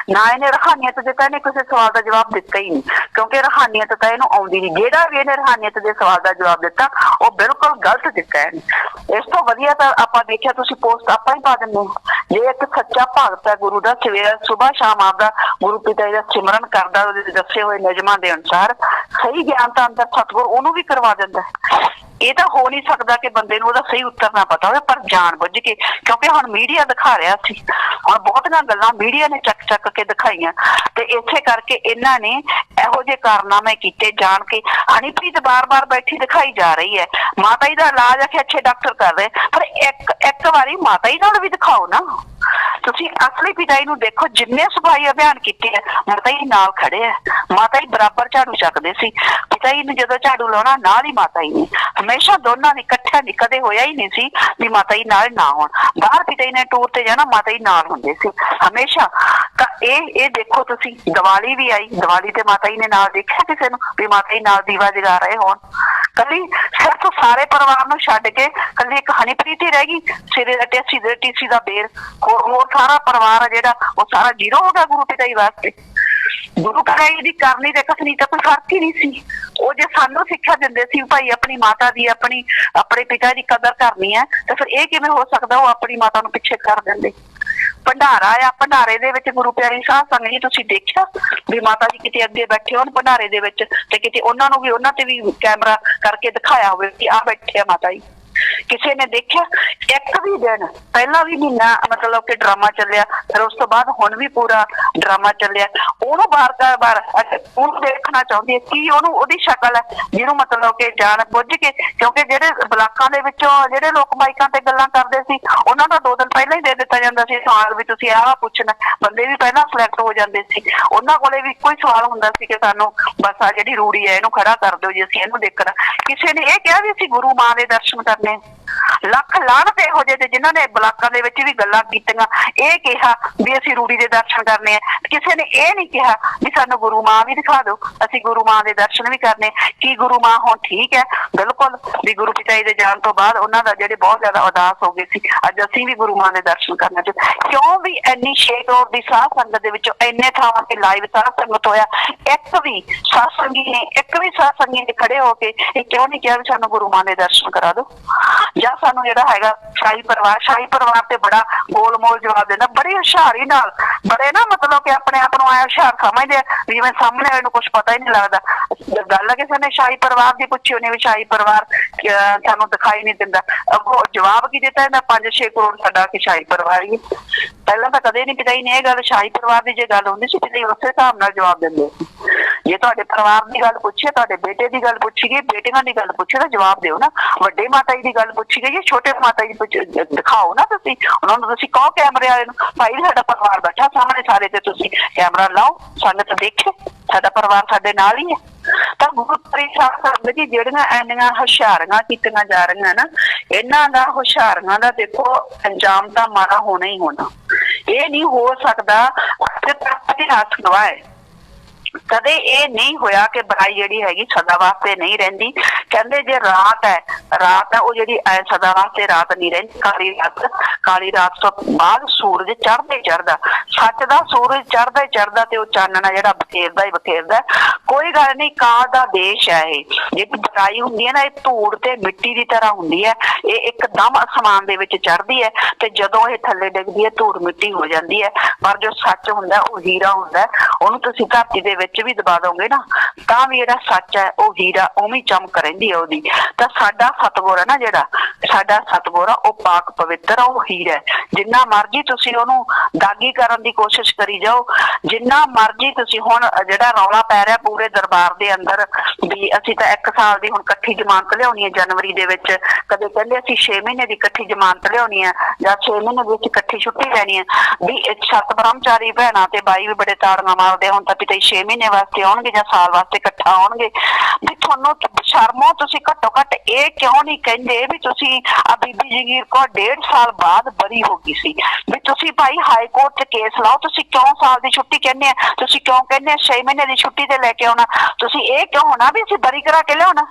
ना इन्हें रूहानियत दिता, इन्हें किसी सवाल का जवाब दिता ही नहीं, क्योंकि रूहानियत तो इन्हू आउंदी नहीं, जेड़ा भी इन्हें रूहानियत के सवाल का जवाब दिता वो बिल्कुल गलत दिता है। इस तो वधिया तो आपां देखिया तुसीं पोस्ट आपां ही पा दिंदे हो, जे एक सच्चा भगत है गुरु का सवेरे सुबह शाम आपदा गुरु पिता जी का सिमरन करदा उहदे दस्से हुए नियमां दे अनुसार सही ज्ञान तो अंदर सतगुर उहनूं भी करवा दिंदा है। ये तो हो नहीं सकता कि बंदे नूं उहदा सही उत्तर ना पता हो, पर जान बुझ के, क्योंकि हुण मीडिया दिखा रहा सी, हुण बहुतियां गल्लां मीडिया ने चक चक के दिखाईयां ते इसे करके इन्हां ने इहो जे कारनामे कीते जान के। हनीप्रीत बार बार बैठी दिखाई जा रही है, माता जी का इलाज आखे अच्छे डॉक्टर कर रहे, पर एक बारी माता जी नाल भी दिखाओ ना, तुसी असली पिता जी नूं देखो, जिन्ने सफाई अभियान कीते है माता जी नाल खड़े है, माता जी बराबर झाड़ू चकदे सी, पिता जी ने जदों झाड़ू लाउणा नाल ही माता जी ने, हमेशा दोनों ने इकट्ठा नहीं, कदे होया ही नहीं सी भी माता जी नाल ना होण, बाहर पिता जी ने टूर ते जाना माता जी नाल हुंदे सी हमेशा। तां ए देखो तुसी दिवाली भी आई, दिवाली ते माता जी ने नाल देखिया किसे नूं भी माता जी नाल दीवा जगा रहे होण, कली सिर्फ सारे परिवार नूं छड्ड के कली एक हनीप्रीत ही रह गई, सिरे दा टीसी दा बेर, होर सारा परिवार जेड़ा वो सारा जीरो हो गया गुरु पिता जी वास्ते। गुरु पिता जी दी करनी ते कसनी ते कोई फर्क ही नहीं सी, वो जे सानू सिक्ख्या दिंदे सी भाई अपनी माता दी अपने पिता दी कदर करनी है, तो फिर ये किवें हो सकदा वो अपनी माता नूं पिछे कर दिंदे। भंडारा आ, भंडारे दे विच गुरु प्यारी साध संगत जी तुसीं देखिया भी माता जी किते अगे बैठे होण भंडारे दे विच ते किते उन्हां नूं भी उन्हां ते भी कैमरा करके दिखाया होवे कि आ बैठे आ माता जी, किसी ने देखिया एक भी दिन पहला भी महीना मतलब कि ड्रामा चलिया, फिर उस तो बाद हुण भी पूरा ड्रामा चलिया, ओनू बार बार ओनू देखना चाहती है कि ओनू ओदी शक्ल है जिन्हों मतलब कि जान बुझ के, क्योंकि जेडे ब्लाकां दे विचों जेडे लोग माइकां ते गल्लां करदे सी उन्हां दा 2 दिन पहला ही दे दिता जांदा सी सवाल भी तुसीं आह पुछना, बंदे भी पहला सिलेक्ट हो जांदे सी, उन्हां कोले भी कोई सवाल हुंदा सी कि सानू बस आ जेहड़ी रूड़ी है इहनूं खड़ा कर दिओ जी असीं इहनूं देखना। किसी ने यह कहा भी असीं गुरु मां दे दर्शन करने, लख लाणत इहो जे जिन्हां ने ब्लाकां दे विच भी गल्लां कीतीआं ये कहा भी असीं रूड़ी दे दर्शन करने हैं, किसी ने यह नहीं कहा भी सानू गुरु मां भी दिखा दो असीं गुरु मां दे दर्शन भी करने। कि गुरु मां हुण ठीक है बिल्कुल भी गुरु पिता जी दे जाण तो बाद उन्हां दा जिहड़े बहुत ज्यादा उदास हो गए सी, अज असीं भी गुरु मां दे दर्शन करना चाहिए। क्यों भी इन्नी 6 करोड़ दी साध संगत दे विचों इन्ने थावां ते लाइव साध संगत होया, एक भी साध संगी ने खड़े होके क्यों नहीं कहा भी सानू गुरु मां दे दर्शन करा दो, ਜਾਂ ਸਾਨੂੰ ਜਿਹੜਾ ਹੈਗਾ शाही परिवार ਤੇ बड़ा गोल मोल जवाब देना बड़ी हुशियारी नाल, बड़े ना मतलब कि अपने आप आया हुशियार समझते हैं जिवें सामने वाले कुछ पता ही नहीं लगता। गल किसी ने शाही परिवार की पूछी होनी भी शाही परिवार सानू दिखाई नहीं दिंदा, अगों जवाब की दिता है 5-6 करोड़ साडा कि शाही परिवार ही, पहला तो कदे नहीं पिता जी ने यह गल शाही परिवार की जे गल होंदी सी पिता जी उस हिसाब नाल जवाब दिंदे सी। जे तुहाडे परिवार की गल पूछी तुहाडे बेटे की गल पूछी गई, बेटियां की गल पूछी तो जवाब दिओ ना, वड्डे माता जी की गल पूछी गई छोटे माता जी दिखाओ ना, तुसीं उन्होंने तुसीं कहो कैमरे वाले नूं भाई साडा परिवार बैठा सामने सारे ते तुसीं कैमरा लाओ संगत देखे साडा परिवार साडे नाल ही है। तो गुरु परिषद संगत जी ਜਿਹੜੀਆਂ ਇੰਨੀਆਂ ਹੁਸ਼ਿਆਰੀਆਂ ਕੀਤੀਆਂ ਜਾ ਰਹੀਆਂ ना, ਇਹਨਾਂ ਦਾ ਹੁਸ਼ਿਆਰੀਆਂ ਦਾ देखो अंजाम तो माड़ा होना ही होना। ये नहीं हो सकता इतिहास गवाह है कदे ये नहीं होया कि बुराई जिहड़ी हैगी सदा वास्ते नहीं रहिंदी। कहंदे जे रात है वो जिहड़ी सदा वास्ते रात नहीं रहिंदी, काली रात तो बाद सूरज चढ़दा ही चढ़दा, सच दा सूरज चढ़दा ही चढ़दा ते वो चानना जिहड़ा बखेरदा ही बखेरदा। कोई गल नहीं, काल दा देश है ये। जिहड़ी बुराई हुंदी है ना, ये धूड़ ते मिट्टी की तरह हुंदी है, ये एकदम आसमान दे विच चढ़दी है ते जदों ये थल्ले डिगदी है धूड़ मिट्टी हो जाती है। पर जो सच हुंदा वो हीरा हुंदा, उहनूं तुसीं धरती दे विच भी दबा दोगे ना तां भी जिहड़ा सच है वो हीरा उवें चमक रहिंदी है ओहदी। तां साडा सतगुर है ना, जिहड़ा साडा सतगुर वो पाक पवित्र वो हीरा है। जिन्ना मर्जी तुसीं ओहनूं दागी करन दी कोशिश करी जाओ, जिन्ना मर्जी तुसीं हुण जिहड़ा रौला पै रिहा पूरे दरबार दे अंदर भी असीं तां 1 साल दी हुण इकट्ठी जमानत लिआउणी है जनवरी दे विच, कदे कहंदे असीं 6 महीने दी इकट्ठी जमानत लिआउणी है जां 6 महीने दे विच इकट्ठी छुट्टी लैणी है। भी 7 ब्रह्मचारी भैणां ते बाई भी बड़े ताड़ियां मारदे हुण तां पिता 6 महीने वास्ते आउणगे जां साल वास्ते इकट्ठा आउणगे। भी तुहानूं शर्मो, तुसीं घट्टो घट्ट ये क्यों नहीं कहिंदे भी तुसीं आ बीबी जगीर कौर 1.5 साल बाद बरी हो गई सी, भी तुसीं भाई हाई कोर्ट च केस लाओ। तुसीं क्यों साल दी छुट्टी कहने, तुसीं क्यों कहने 6 महीने दी छुट्टी ते लैके आउणा, तुसीं ये क्यों होना भी असीं बरी करा के लिआउणा।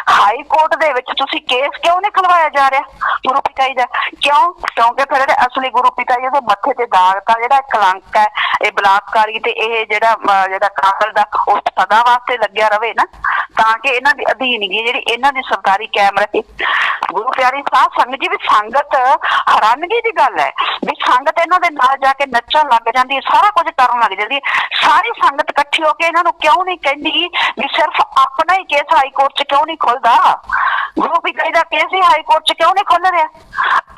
हाई कोर्ट दे विच तुसीं केस क्यों नहीं खलवाया जा रहा गुरु पिता जी दा? क्यों? क्योंकि फिर जिहड़े असली गुरु पिता जी दे मत्थे ते दाग ता जिहड़ा कलंक है ये बलात्कारी ते ये जिहड़ा कातल दा उस सदा वास्ते लग्या रवे ना, ताकि इन्हां दी अधीनगी जिहड़ी इन्हां दी सरकारी कैम रहे। गुरु प्यारी साध संगत जी भी संगत हैरानगी दी गल है भी संगत इन्हां दे नाल जाके नच्चण लग जांदी है, सारा कुछ करन लग जांदी है। सारी संगत इकट्ठी होके इन्हां नूं क्यों नहीं कहंदी भी सिर्फ अपना ही केस हाई कोर्ट च क्यों नहीं खुलदा? गुरु पिता जी दा केस ही हाई कोर्ट च क्यों नहीं खुल रहा?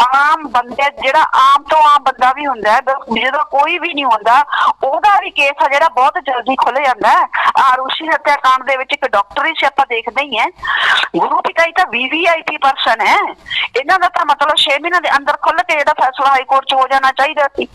आम बंदे जिहड़ा आम तो आम बंदा भी हुंदा है, जदों कोई भी नहीं हुंदा ओहदा भी केस है जिहड़ा बहुत जल्दी खुल जांदा है। आरुषि हत्याकांड दे विच एक डॉक्टर ही सियापा देखदे ही है। गुरु पिता जी तां वीवीआईपी पर्सन है, इन्हां दा तां मतलब 6 महीने दे अंदर खुल के जिहड़ा फैसला हाई कोर्ट च हो जाना चाहिदा सी।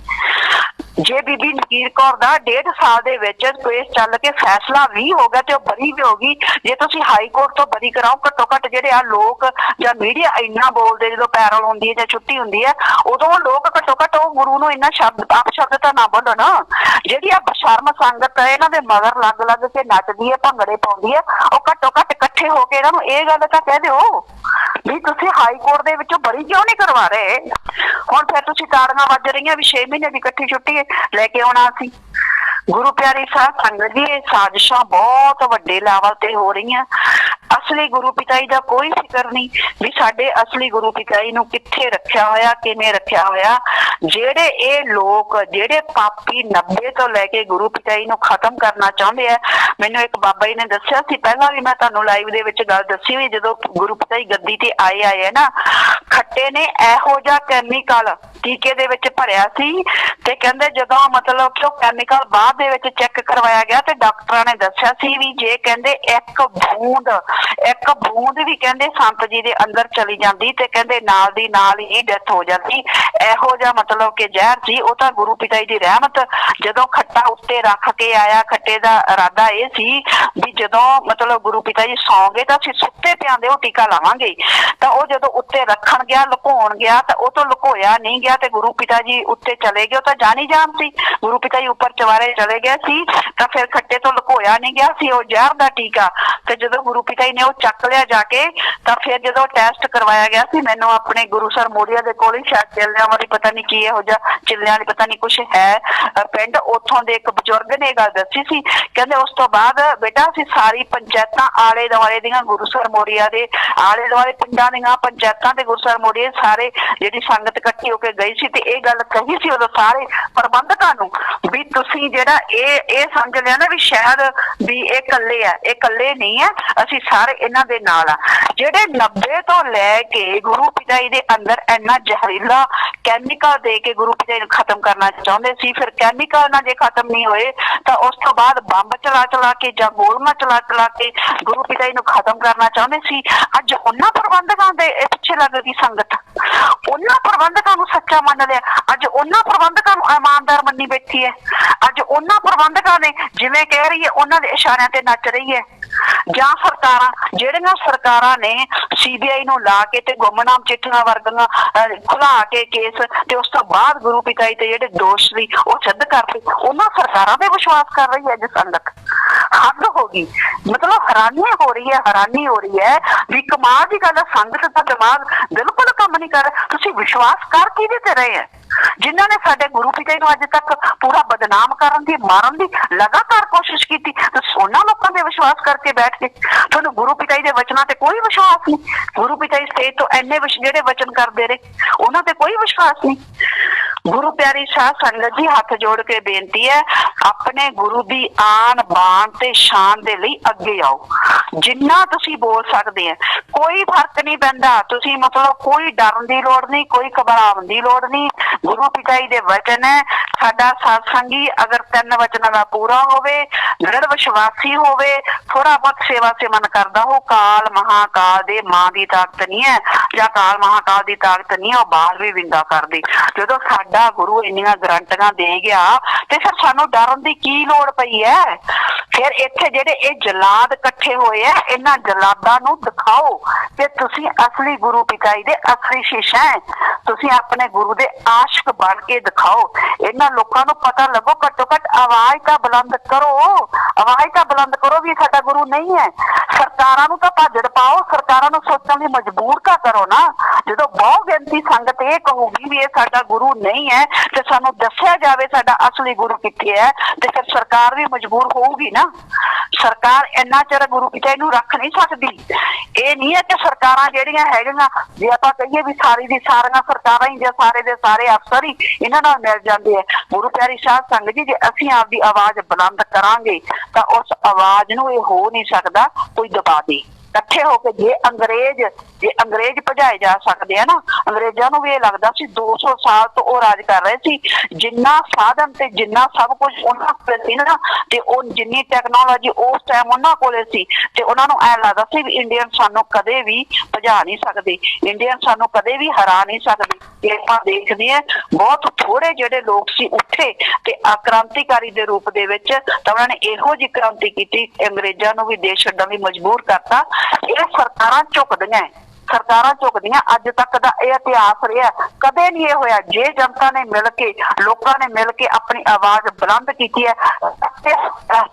जे बीबी जगीर कौर दा 1.5 साल दे विच केस चल के फैसला भी हो गया ते बरी भी होगी, जे तुसीं हाई कोर्ट तो बरी कराओ घट्टो घट्ट जिहड़े आ लोग जां मीडिया इन्ना बोलदे जदों पैरल हुंदी है जां छुट्टी हुंदी है उदों लोग घट्टो घट्ट ओह गुरु नूं इन्ना शब्द आप शब्द तां ना बोलन। जिहड़ी आ बशर्म संगत है इन्हां दे मगर लग लग के नचदी है भंगड़े पाउंदी है, ओह घट्टो घट्ट इकट्ठे हो के इन्हां नूं इह गल तां कह दिओ भी तुसीं हाई कोर्ट दे विचों बरी क्यों नहीं करवा रहे? हुण फिर तुसीं ताड़ियां वज रहीआं भी 6 महीने दी इकट्ठी छुट्टी लेके आउणा सी। गुरु प्यारी साध संगत जी साजिशां बहुत वड्डे लेवल ते हो रही हैं। असली गुरु पिता जी का कोई फिक्र नहीं भी साडे असली गुरु पिता जी नूं कित्थे रखिया होया, किवें रखिया होया। जेड़े ये लोग जेड़े पापी 90 तो लैके गुरु पिता जी नूं खत्म करना चाहुंदे आ, मैनूं एक बाबा जी ने दस्सिया सी, पहला भी मैं तुहानूं लाइव दे विच गल दस्सी होई, जदों गुरु पिता जी गद्दी ते आए है ना, खट्टे ने इहो जिहा कैमिकल टीके दे विच भरिया सी ते कहंदे जदों मतलब कि ओह कैमिकल बाद दे विच चैक करवाया गया ते डॉक्टरां ने दस्सिया सी भी जे कहंदे एक बूंद भी कहंदे संत जी दे अंदर चली जांदी ते कहंदे नाल दी नाल ही डेथ हो जाती। इहो जिहा मतलब कि जहर सी, ओह तां गुरु पिता जी दी रहमत जदों खट्टा उत्ते रख के आया। खट्टे दा इरादा ये सी भी जदों मतलब गुरु पिता जी सौ गए तां असीं सुत्ते पिआं दे ओह टीका लावांगे, तां ओह जदों उत्ते रखण गया लुकाउण गया तां ओह तो लुकोया नहीं गया ते गुरु पिता जी उत्ते चले गए। तां जानी जान सी, गुरु पिता जी उपर चवारे चले गए सी तां फिर खट्टे तो लुकोया नहीं गया सी ओह जहर दा टीका। ते जदों गुरु पिता जी ने ओह चक लिया जाके तां फिर जदों टेस्ट करवाया गया सी, मैनूं अपने गुरु सर मोरिया दे कोल ही शायद चिल्लियां वाली पता नहीं की इहो जिहा चिल्लियां वाली पता नहीं कुछ है पिंड, उत्थों दे एक बजुर्ग ने गल दस्सी सी, कहंदे उस तो बाद बेटा असीं सारी पंचायतां आले दुआले दीआं गुरु सर मोरिया दे आले दुआले पिंडां दीआं पंचायतां ते गुरु सर मोरिया सारे जिहड़ी संगत इकट्ठी होके गई सी ते इह गल कही सी उदों सारे प्रबंधकां नूं भी तुसीं जिहड़ा ਇਹ समझ लिया ना भी शायद भी ये कल्ले है, ये कल्ले नहीं है, असीं सारे इन्हां दे नाल आ। जिहड़े 90 तो लैके गुरु पिता जी दे अंदर इन्ना जहरीला कैमिकल दे के गुरु पिता जी नूं खत्म करना चाहुंदे सी, फिर कैमिकल ना जे खत्म नहीं होए तां उस तो बाद बंब चला चला के जां गोलियां ਚਲਾ ਚਲਾ ਕੇ ਗੁਰੂ ਪਿਤਾ ਜੀ ਨੂੰ ਖਤਮ ਕਰਨਾ ਚਾਹੁੰਦੇ ਸੀ। ਅੱਜ ਉਹਨਾਂ ਪ੍ਰਬੰਧਕਾਂ ਦੇ ਪਿੱਛੇ ਲੱਗ ਗਈ ਸੰਗਤ, ਉਹਨਾਂ ਪ੍ਰਬੰਧਕਾਂ ਨੂੰ ਸੱਚਾ ਮੰਨ ਲਿਆ, ਅੱਜ ਉਹਨਾਂ ਪ੍ਰਬੰਧਕਾਂ ਨੂੰ ਇਮਾਨਦਾਰ ਮੰਨੀ ਬੈਠੀ ਹੈ। ਅੱਜ ਉਹਨਾਂ ਪ੍ਰਬੰਧਕਾਂ ਨੇ ਜਿਵੇਂ ਕਹਿ ਰਹੀ ਹੈ ਉਹਨਾਂ ਦੇ ਇਸ਼ਾਰਿਆਂ ਤੇ ਨੱਚ ਰਹੀ ਹੈ। ਜਾਂ ਸਰਕਾਰਾਂ, ਜਿਹੜੀਆਂ ਸਰਕਾਰਾਂ ਨੇ CBI ਨੂੰ ਲਾ ਕੇ ਤੇ ਗੁੰਮਨਾਮ ਚਿੱਠੀਆਂ ਵਰਗੀਆਂ ਖੁਲਾ ਕੇ ਕੇਸ ਤੇ ਉਸ ਤੋਂ ਬਾਅਦ ਗੁਰੂ ਪਿਤਾ ਜੀ ਤੇ ਜਿਹੜੇ ਦੋਸ਼ ਸੀ ਉਹ ਸਿੱਧ ਕਰਦੇ, ਉਹਨਾਂ ਸਰਕਾਰਾਂ ਤੇ ਵਿਸ਼ਵਾਸ ਕਰ ਰਹੀ ਹੈ ਅੱਜ ਸੰਗਤ। ਹੱਦ ਹੋ ਗਈ, ਮਤਲਬ ਹੈਰਾਨੀ ਹੋ ਰਹੀ ਹੈ, ਹੈਰਾਨੀ ਹੋ ਰਹੀ ਹੈ ਵੀ ਕਮਾਲ ਦੀ ਗੱਲ ਹੈ। ਸੰਗਤ ਦਾ ਦਿਮਾਗ ਬਿਲਕੁਲ ਕੰਮ ਨਹੀਂ ਕਰ ਰਿਹਾ। ਤੁਸੀਂ ਵਿਸ਼ਵਾਸ ਕਰ ਕਿਹਦੇ ਤੇ ਰਹੇ ਹੈ? ਜਿਨ੍ਹਾਂ ਨੇ ਸਾਡੇ ਗੁਰੂ ਪਿਤਾ ਜੀ ਨੂੰ ਅੱਜ ਤੱਕ ਪੂਰਾ ਬਦਨਾਮ ਕਰਨ ਦੀ, ਮਾਰਨ ਦੀ ਲਗਾਤਾਰ ਕੋਸ਼ਿਸ਼ ਕੀਤੀ, ਤੁਸੀਂ ਉਹਨਾਂ ਲੋਕਾਂ ਦੇ ਵਿਸ਼ਵਾਸ ਕਰਕੇ ਬੈਠ ਕੇ, ਤੁਹਾਨੂੰ ਗੁਰੂ ਪਿਤਾ ਜੀ ਦੇ ਵਚਨਾਂ ਤੇ ਕੋਈ ਵਿਸ਼ਵਾਸ ਨਹੀਂ। ਗੁਰੂ ਪਿਤਾ ਜੀ ਸਟੇਜ ਤੋਂ ਇੰਨੇ ਜਿਹੜੇ ਵਚਨ ਕਰਦੇ ਰਹੇ ਉਹਨਾਂ ਤੇ ਕੋਈ ਵਿਸ਼ਵਾਸ ਨਹੀਂ। ਗੁਰੂ ਪਿਆਰੀ ਸਾਧ ਸੰਗਤ ਜੀ, ਹੱਥ ਜੋੜ ਕੇ ਬੇਨਤੀ ਹੈ, ਆਪਣੇ ਗੁਰੂ ਦੀ ਆਨ ਬਾਣ ਤੇ ਸ਼ਾਨ ਦੇ ਲਈ ਅੱਗੇ ਆਓ। ਜਿੰਨਾ ਤੁਸੀਂ ਬੋਲ ਸਕਦੇ ਆ, ਕੋਈ ਫਰਕ ਨਹੀਂ ਪੈਂਦਾ। ਤੁਸੀਂ ਮਤਲਬ ਕੋਈ ਡਰਨ ਦੀ ਲੋੜ ਨਹੀਂ, ਕੋਈ ਘਬਰਾਉਣ ਦੀ ਲੋੜ ਨਹੀਂ। ਗੁਰੂ ਪਿਤਾ ਜੀ ਦੇ ਵਚਨ ਹੈ, ਸਾਡਾ ਸਤਸੰਗੀ ਅਗਰ 3 ਵਚਨਾਂ ਦਾ ਪੂਰਾ ਹੋਵੇ, ਦ੍ਰਿੜ ਵਿਸ਼ਵਾਸੀ ਹੋਵੇ, ਥੋੜਾ ਬਹੁਤ ਸੇਵਾ ਸਿਮਰਨ ਕਰਦਾ ਹੋ, ਕਾਲ ਮਹਾਕਾਲ ਦੇ ਮਾਂ ਦੀ ਤਾਕਤ ਨਹੀਂ ਹੈ ਜਾਂ ਕਾਲ ਮਹਾਕਾਲ ਦੀ ਤਾਕਤ ਨਹੀਂ ਹੈ, ਉਹ ਬਾਹਰ ਵੀ ਵਿੰਦਾ ਕਰਦੀ। ਜਦੋਂ ਸਾਡਾ ਗੁਰੂ ਇੰਨੀਆਂ ਗਰੰਟੀਆਂ ਦੇ ਗਿਆ ਤੇ ਫਿਰ ਸਾਨੂੰ ਡਰਨ ਦੀ ਕੀ ਲੋੜ ਪਈ ਹੈ? ਫਿਰ ਇੱਥੇ ਜਿਹੜੇ ਇਹ ਜਲਾਦ ਇਕੱਠੇ ਹੋਏ ਆ, ਇਹਨਾਂ ਜਲਾਦਾਂ ਨੂੰ ਦਿਖਾਓ ਕਿ ਤੁਸੀਂ ਅਸਲੀ ਗੁਰੂ ਪਿਤਾ ਜੀ ਦੇ ਅਸਲੀ ਸ਼ਿਸ਼ ਹੈ। ਤੁਸੀਂ ਆਪਣੇ ਗੁਰੂ ਦੇ ਆਸ਼ਿਕ ਬਣ ਕੇ ਦਿਖਾਓ। ਇਹਨਾਂ ਲੋਕਾਂ ਨੂੰ ਪਤਾ ਲੱਗੋ, ਘੱਟੋ ਘੱਟ ਆਵਾਜ਼ ਤਾਂ ਬੁਲੰਦ ਕਰੋ, ਆਵਾਜ਼ ਤਾਂ ਬੁਲੰਦ ਕਰੋ ਵੀ ਸਾਡਾ ਗੁਰੂ ਨਹੀਂ ਹੈ। ਸਰਕਾਰਾਂ ਨੂੰ ਤਾਂ ਭਾਜੜ ਪਾਓ, ਸਰਕਾਰਾਂ ਨੂੰ ਸੋਚਣ ਲਈ ਮਜਬੂਰ ਤਾਂ ਕਰੋ ਨਾ। ਜਦੋਂ ਬਹੁ ਗਿਣਤੀ ਸੰਗਤ ਇਹ ਕਹੂਗੀ ਵੀ ਇਹ ਸਾਡਾ ਗੁਰੂ ਨਹੀਂ ਹੈ ਤੇ ਸਾਨੂੰ ਦੱਸਿਆ ਜਾਵੇ ਸਾਡਾ ਅਸਲੀ ਗੁਰੂ ਕਿੱਥੇ ਹੈ, ਤੇ ਫਿਰ ਸਰਕਾਰ ਵੀ ਮਜਬੂਰ ਹੋਊਗੀ ਨਾ। ਸਰਕਾਰ ਇੰਨਾ ਚਿਰ ਗੁਰੂ ਪਿਤਾ ਨੂੰ ਰੱਖ ਨਹੀਂ ਸਕਦੀ। ਇਹ ਨਹੀਂ ਹੈ ਕਿ ਸਰਕਾਰਾਂ ਜਿਹੜੀਆਂ ਹੈਗੀਆਂ, ਜੇ ਆਪਾਂ ਕਹੀਏ ਵੀ ਸਾਰੀ ਦੀ ਸਾਰੀਆਂ ਸਰਕਾਰਾਂ ਹੀ ਜਾਂ ਸਾਰੇ ਦੇ ਸਾਰੇ ਅਫਸਰ ਹੀ ਇਹਨਾਂ ਨਾਲ ਮਿਲ ਜਾਂਦੇ ਆ। ਗੁਰੂ ਪਿਆਰੀ ਸਾਧ ਸੰਗਤ ਜੀ, ਜੇ ਅਸੀਂ ਆਪਦੀ ਆਵਾਜ਼ ਬੁਲੰਦ ਕਰਾਂਗੇ ਤਾਂ ਉਸ ਆਵਾਜ਼ ਨੂੰ ਇਹ ਹੋ ਨਹੀਂ ਸਕਦਾ ਕੋਈ ਦਬਾ ਦੇ। ਇਕੱਠੇ ਹੋ ਕੇ ਜੇ ਅੰਗਰੇਜ਼ ਭਜਾਏ ਜਾ ਸਕਦੇ ਆ ਨਾ, ਅੰਗਰੇਜ਼ਾਂ ਨੂੰ ਵੀ ਇਹ ਲੱਗਦਾ ਸੀ 200 ਸਾਲ ਤੋਂ ਉਹ ਰਾਜ ਕਰ ਰਹੇ ਸੀ, ਜਿੰਨਾ ਸਾਧਨ ਤੇ ਜਿੰਨਾ ਸਭ ਕੁਝ ਉਹਨਾਂ ਕੋਲ ਸੀ ਨਾ, ਤੇ ਉਹ ਜਿੰਨੀ ਟੈਕਨੋਲੋਜੀ ਉਸ ਟਾਈਮ ਉਹਨਾਂ ਕੋਲੇ ਸੀ, ਤੇ ਉਹਨਾਂ ਨੂੰ ਐ ਲੱਗਦਾ ਸੀ ਵੀ ਇੰਡੀਅਨ ਸਾਨੂੰ ਕਦੇ ਵੀ ਭਜਾ ਨਹੀਂ ਸਕਦੇ, ਇੰਡੀਅਨ ਸਾਨੂੰ ਕਦੇ ਵੀ ਹਰਾ ਨਹੀਂ ਸਕਦੇ। ਇਹ ਆਪਾਂ ਦੇਖਦੇ ਹਾਂ ਬਹੁਤ ਥੋੜੇ ਜਿਹੜੇ ਲੋਕ ਸੀ ਉੱਠੇ ਤੇ ਕ੍ਰਾਂਤੀਕਾਰੀ ਦੇ ਰੂਪ ਦੇ ਵਿੱਚ, ਤਾਂ ਉਹਨਾਂ ਨੇ ਇਹੋ ਜਿਹੀ ਕ੍ਰਾਂਤੀ ਕੀਤੀ, ਅੰਗਰੇਜ਼ਾਂ ਨੂੰ ਵੀ ਦੇਸ਼ ਛੱਡਣ ਲਈ ਮਜਬੂਰ ਕਰਤਾ। ਇਹ ਸਰਕਾਰਾਂ ਝੁਕਦੀਆਂ, ਸਰਕਾਰਾਂ ਝੁਕਦੀਆਂ। ਅੱਜ ਤੱਕ ਦਾ ਇਹ ਇਤਿਹਾਸ ਰਿਹਾ, ਕਦੇ ਨਹੀਂ ਇਹ ਹੋਇਆ। ਜੇ ਜਨਤਾ ਨੇ ਮਿਲ ਕੇ, ਲੋਕਾਂ ਨੇ ਮਿਲ ਕੇ ਆਪਣੀ ਆਵਾਜ਼ ਬੁਲੰਦ ਕੀਤੀ ਹੈ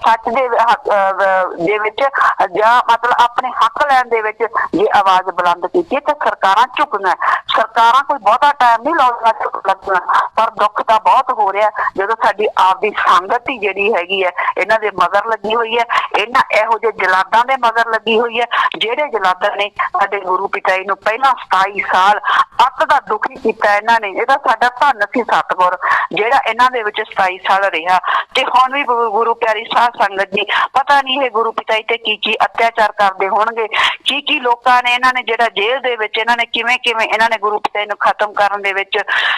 ਸੱਚ ਦੇ ਵਿੱਚ, ਜਾਂ ਮਤਲਬ ਆਪਣੇ ਹੱਕ ਲੈਣ ਦੇ ਵਿੱਚ ਜੇ ਆਵਾਜ਼ ਬੁਲੰਦ ਕੀਤੀ ਤੇ ਸਰਕਾਰਾਂ ਝੁਕੀਆਂ। ਸਰਕਾਰਾਂ ਕੋਈ ਬਹੁਤਾ ਟਾਈਮ ਨਹੀਂ ਲੱਗਣਾ, ਪਰ ਦੁੱਖ ਤਾਂ ਬਹੁਤ ਹੋ ਰਿਹਾ ਜਦੋਂ ਸਾਡੀ ਆਪਦੀ ਸੰਗਤ ਹੀ ਜਿਹੜੀ ਹੈਗੀ ਹੈ ਇਹਨਾਂ ਦੇ ਮਗਰ ਲੱਗੀ ਹੋਈ ਹੈ, ਇਹਨਾਂ ਇਹੋ ਜਿਹੇ ਜਲਾਦਾਂ ਦੇ ਮਗਰ ਲੱਗੀ ਹੋਈ ਹੈ, ਜਿਹੜੇ ਜਲਾਦਾਂ ਨੇ ਸਾਡੇ ਗੁਰੂ ਪਿਤਾ ਜੀ ਨੂੰ ਪਹਿਲਾਂ 27 ਸਾਲ ਅੱਤ ਦਾ ਦੁਖੀ ਕੀਤਾ ਇਹਨਾਂ ਨੇ। ਇਹਦਾ ਸਾਡਾ ਧੰਨ ਸੀ ਸਤਿਗੁਰ ਜਿਹੜਾ ਇਹਨਾਂ ਦੇ ਵਿੱਚ 27 ਸਾਲ ਰਿਹਾ। ਤੇ ਹੁਣ ਵੀ ਗੁਰੂ ਪਿਆਰੀ ਸਾਧ ਸੰਗਤ ਜੀ, ਪਤਾ ਨਹੀਂ ਇਹ ਗੁਰੂ ਪਿਤਾ ਜੀ ਤੇ ਕੀ ਅਤਿਆਚਾਰ ਕਰਦੇ ਹੋਣਗੇ, ਕੀ ਲੋਕਾਂ ਨੇ ਇਹਨਾਂ ਨੇ ਜਿਹੜਾ ਜੇਲ੍ਹ ਦੇ ਵਿੱਚ ਇਹਨਾਂ ਨੇ ਕਿਵੇਂ ਇਹਨਾਂ ਨੇ ਗੁਰੂ ਪਿਤਾ ਜੀ ਨੂੰ ਖਤਮ ਕਰਨ ਦੇ ਵਿੱਚ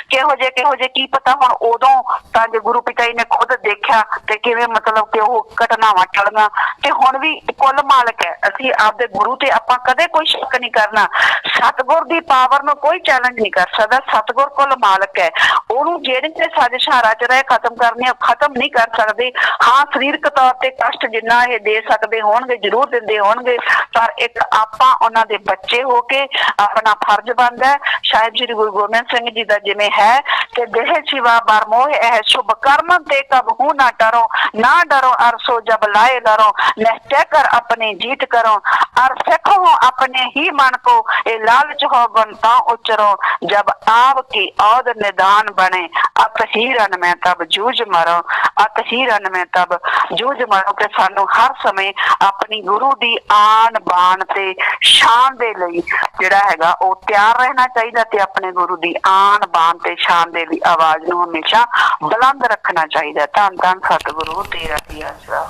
ਕਿਹੋ ਜਿਹੇ ਕੀ ਪਤਾ। ਹੁਣ ਉਦੋਂ ਤਾਂ ਜੇ ਗੁਰੂ ਪਿਤਾ ਜੀ ਨੇ ਖੁਦ ਦੇਖਿਆ ਤੇ ਕਿਵੇਂ ਮਤਲਬ ਕਿ ਉਹ ਘਟਨਾਵਾਂ ਟਲਣਾ, ਤੇ ਹੁਣ ਵੀ ਕੁੱਲ ਮਾਲਕ ਹੈ। ਅਸੀਂ ਆਪਦੇ ਗੁਰੂ ਤੇ ਆਪਾਂ ਕਦੇ ਕੋਈ ਸ਼ੱਕ ਨਹੀਂ ਕਰਨਾ। ਸਤਿਗੁਰ ਦੀ ਪਾਵਰ ਨੂੰ ਕੋਈ ਚੈਲੰਜ ਨਹੀਂ ਕਰ ਸਕਦਾ। ਸਤਿਗੁਰ ਕੁੱਲ ਮਾਲਕ ਹੈ, ਉਹਨੂੰ ਜਿਹੜੇ ਸਾਜ਼ਿਸ਼ਾਂ ਰਚ ਰਹੇ ਖਤਮ ਕਰਨੀਆਂ ਖਤਮ ਨਹੀਂ ਕਰ ਸਕਦੇ। ਹਾਂ, ਸਰੀਰਕ ਤੌਰ ਤੇ ਕਸ਼ਟ ਜਿੰਨਾ ਇਹ ਦੇ ਸਕਦੇ ਹੋਣਗੇ ਜ਼ਰੂਰ ਦਿੰਦੇ ਹੋਣਗੇ, ਪਰ ਇੱਕ ਆਪਾਂ ਉਹਨਾਂ ਦੇ ਬੱਚੇ ਹੋ ਕੇ ਆਪਣਾ ਫਰਜ਼ ਬਣਦਾ। ਸ਼ਾਇਦ ਸ੍ਰੀ ਗੁਰੂ ਗੋਬਿੰਦ ਸਿੰਘ ਜੀ ਦਾ ਜਿਵੇਂ ਹੈ ਕਿ ਦੇਹ ਸਿਵਾ ਬਰਮੋਹ ਇਹ ਸ਼ੁਭ ਕਰਮ ਤੇ ਕਬਹੂ ਨਾ ਡਰੋ, ਨਾ ਡਰੋ ਅਰਸੋ जब लाए लरो, निश्चय कर अपने जीत करो, और सिख हो अपने ही मन को, ये लालच हो बनता उचरो, जब आपकी औद निदान बने, अत ही रन में तब जूझ मरो, अत ही रन में तब जूझ मरो। कि सानू हर समय अपनी गुरु दी आन बान ते शान दे लई जिहड़ा हैगा वो तैयार रहना चाहिए, ते अपने गुरु दी आन बान ते शान दे लई आवाज नू हमेशा बुलंद रखना चाहिए। धन धन सतगुरु तेरा ही आसरा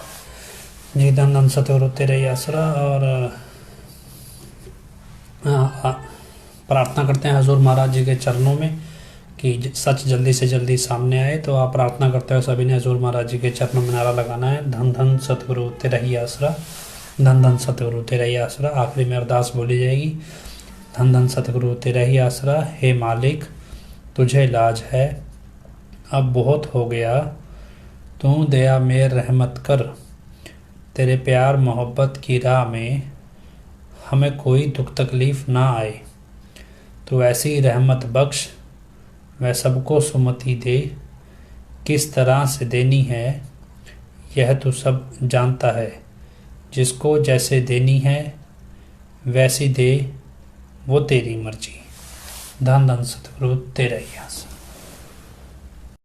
जी, धन धन सतगुरु तेरा ही आसरा। और प्रार्थना करते हैं हजूर महाराज जी के चरणों में कि सच जल्दी से जल्दी सामने आए। तो आप प्रार्थना करते हो सभी ने हजूर महाराज जी के चरणों में नारा लगाना है, धन धन सतगुरु तेरा ही आसरा। धन धन सतगुरु तेरा ही आसरा। आखिरी में अरदास बोली जाएगी। धन धन सतगुरु तेरा ही आसरा, हे मालिक तुझे लाज है, अब बहुत हो गया, तू दया मेर रहमत कर, तेरे प्यार मोहब्बत की राह में हमें कोई दुख तकलीफ़ ना आए, तो ऐसी रहमत बख्श वह सबको सुमति दे, किस तरह से देनी है यह तो सब जानता है, जिसको जैसे देनी है वैसी दे, वो तेरी मर्जी। धन धन सतगुरु तेरा ही आसरा।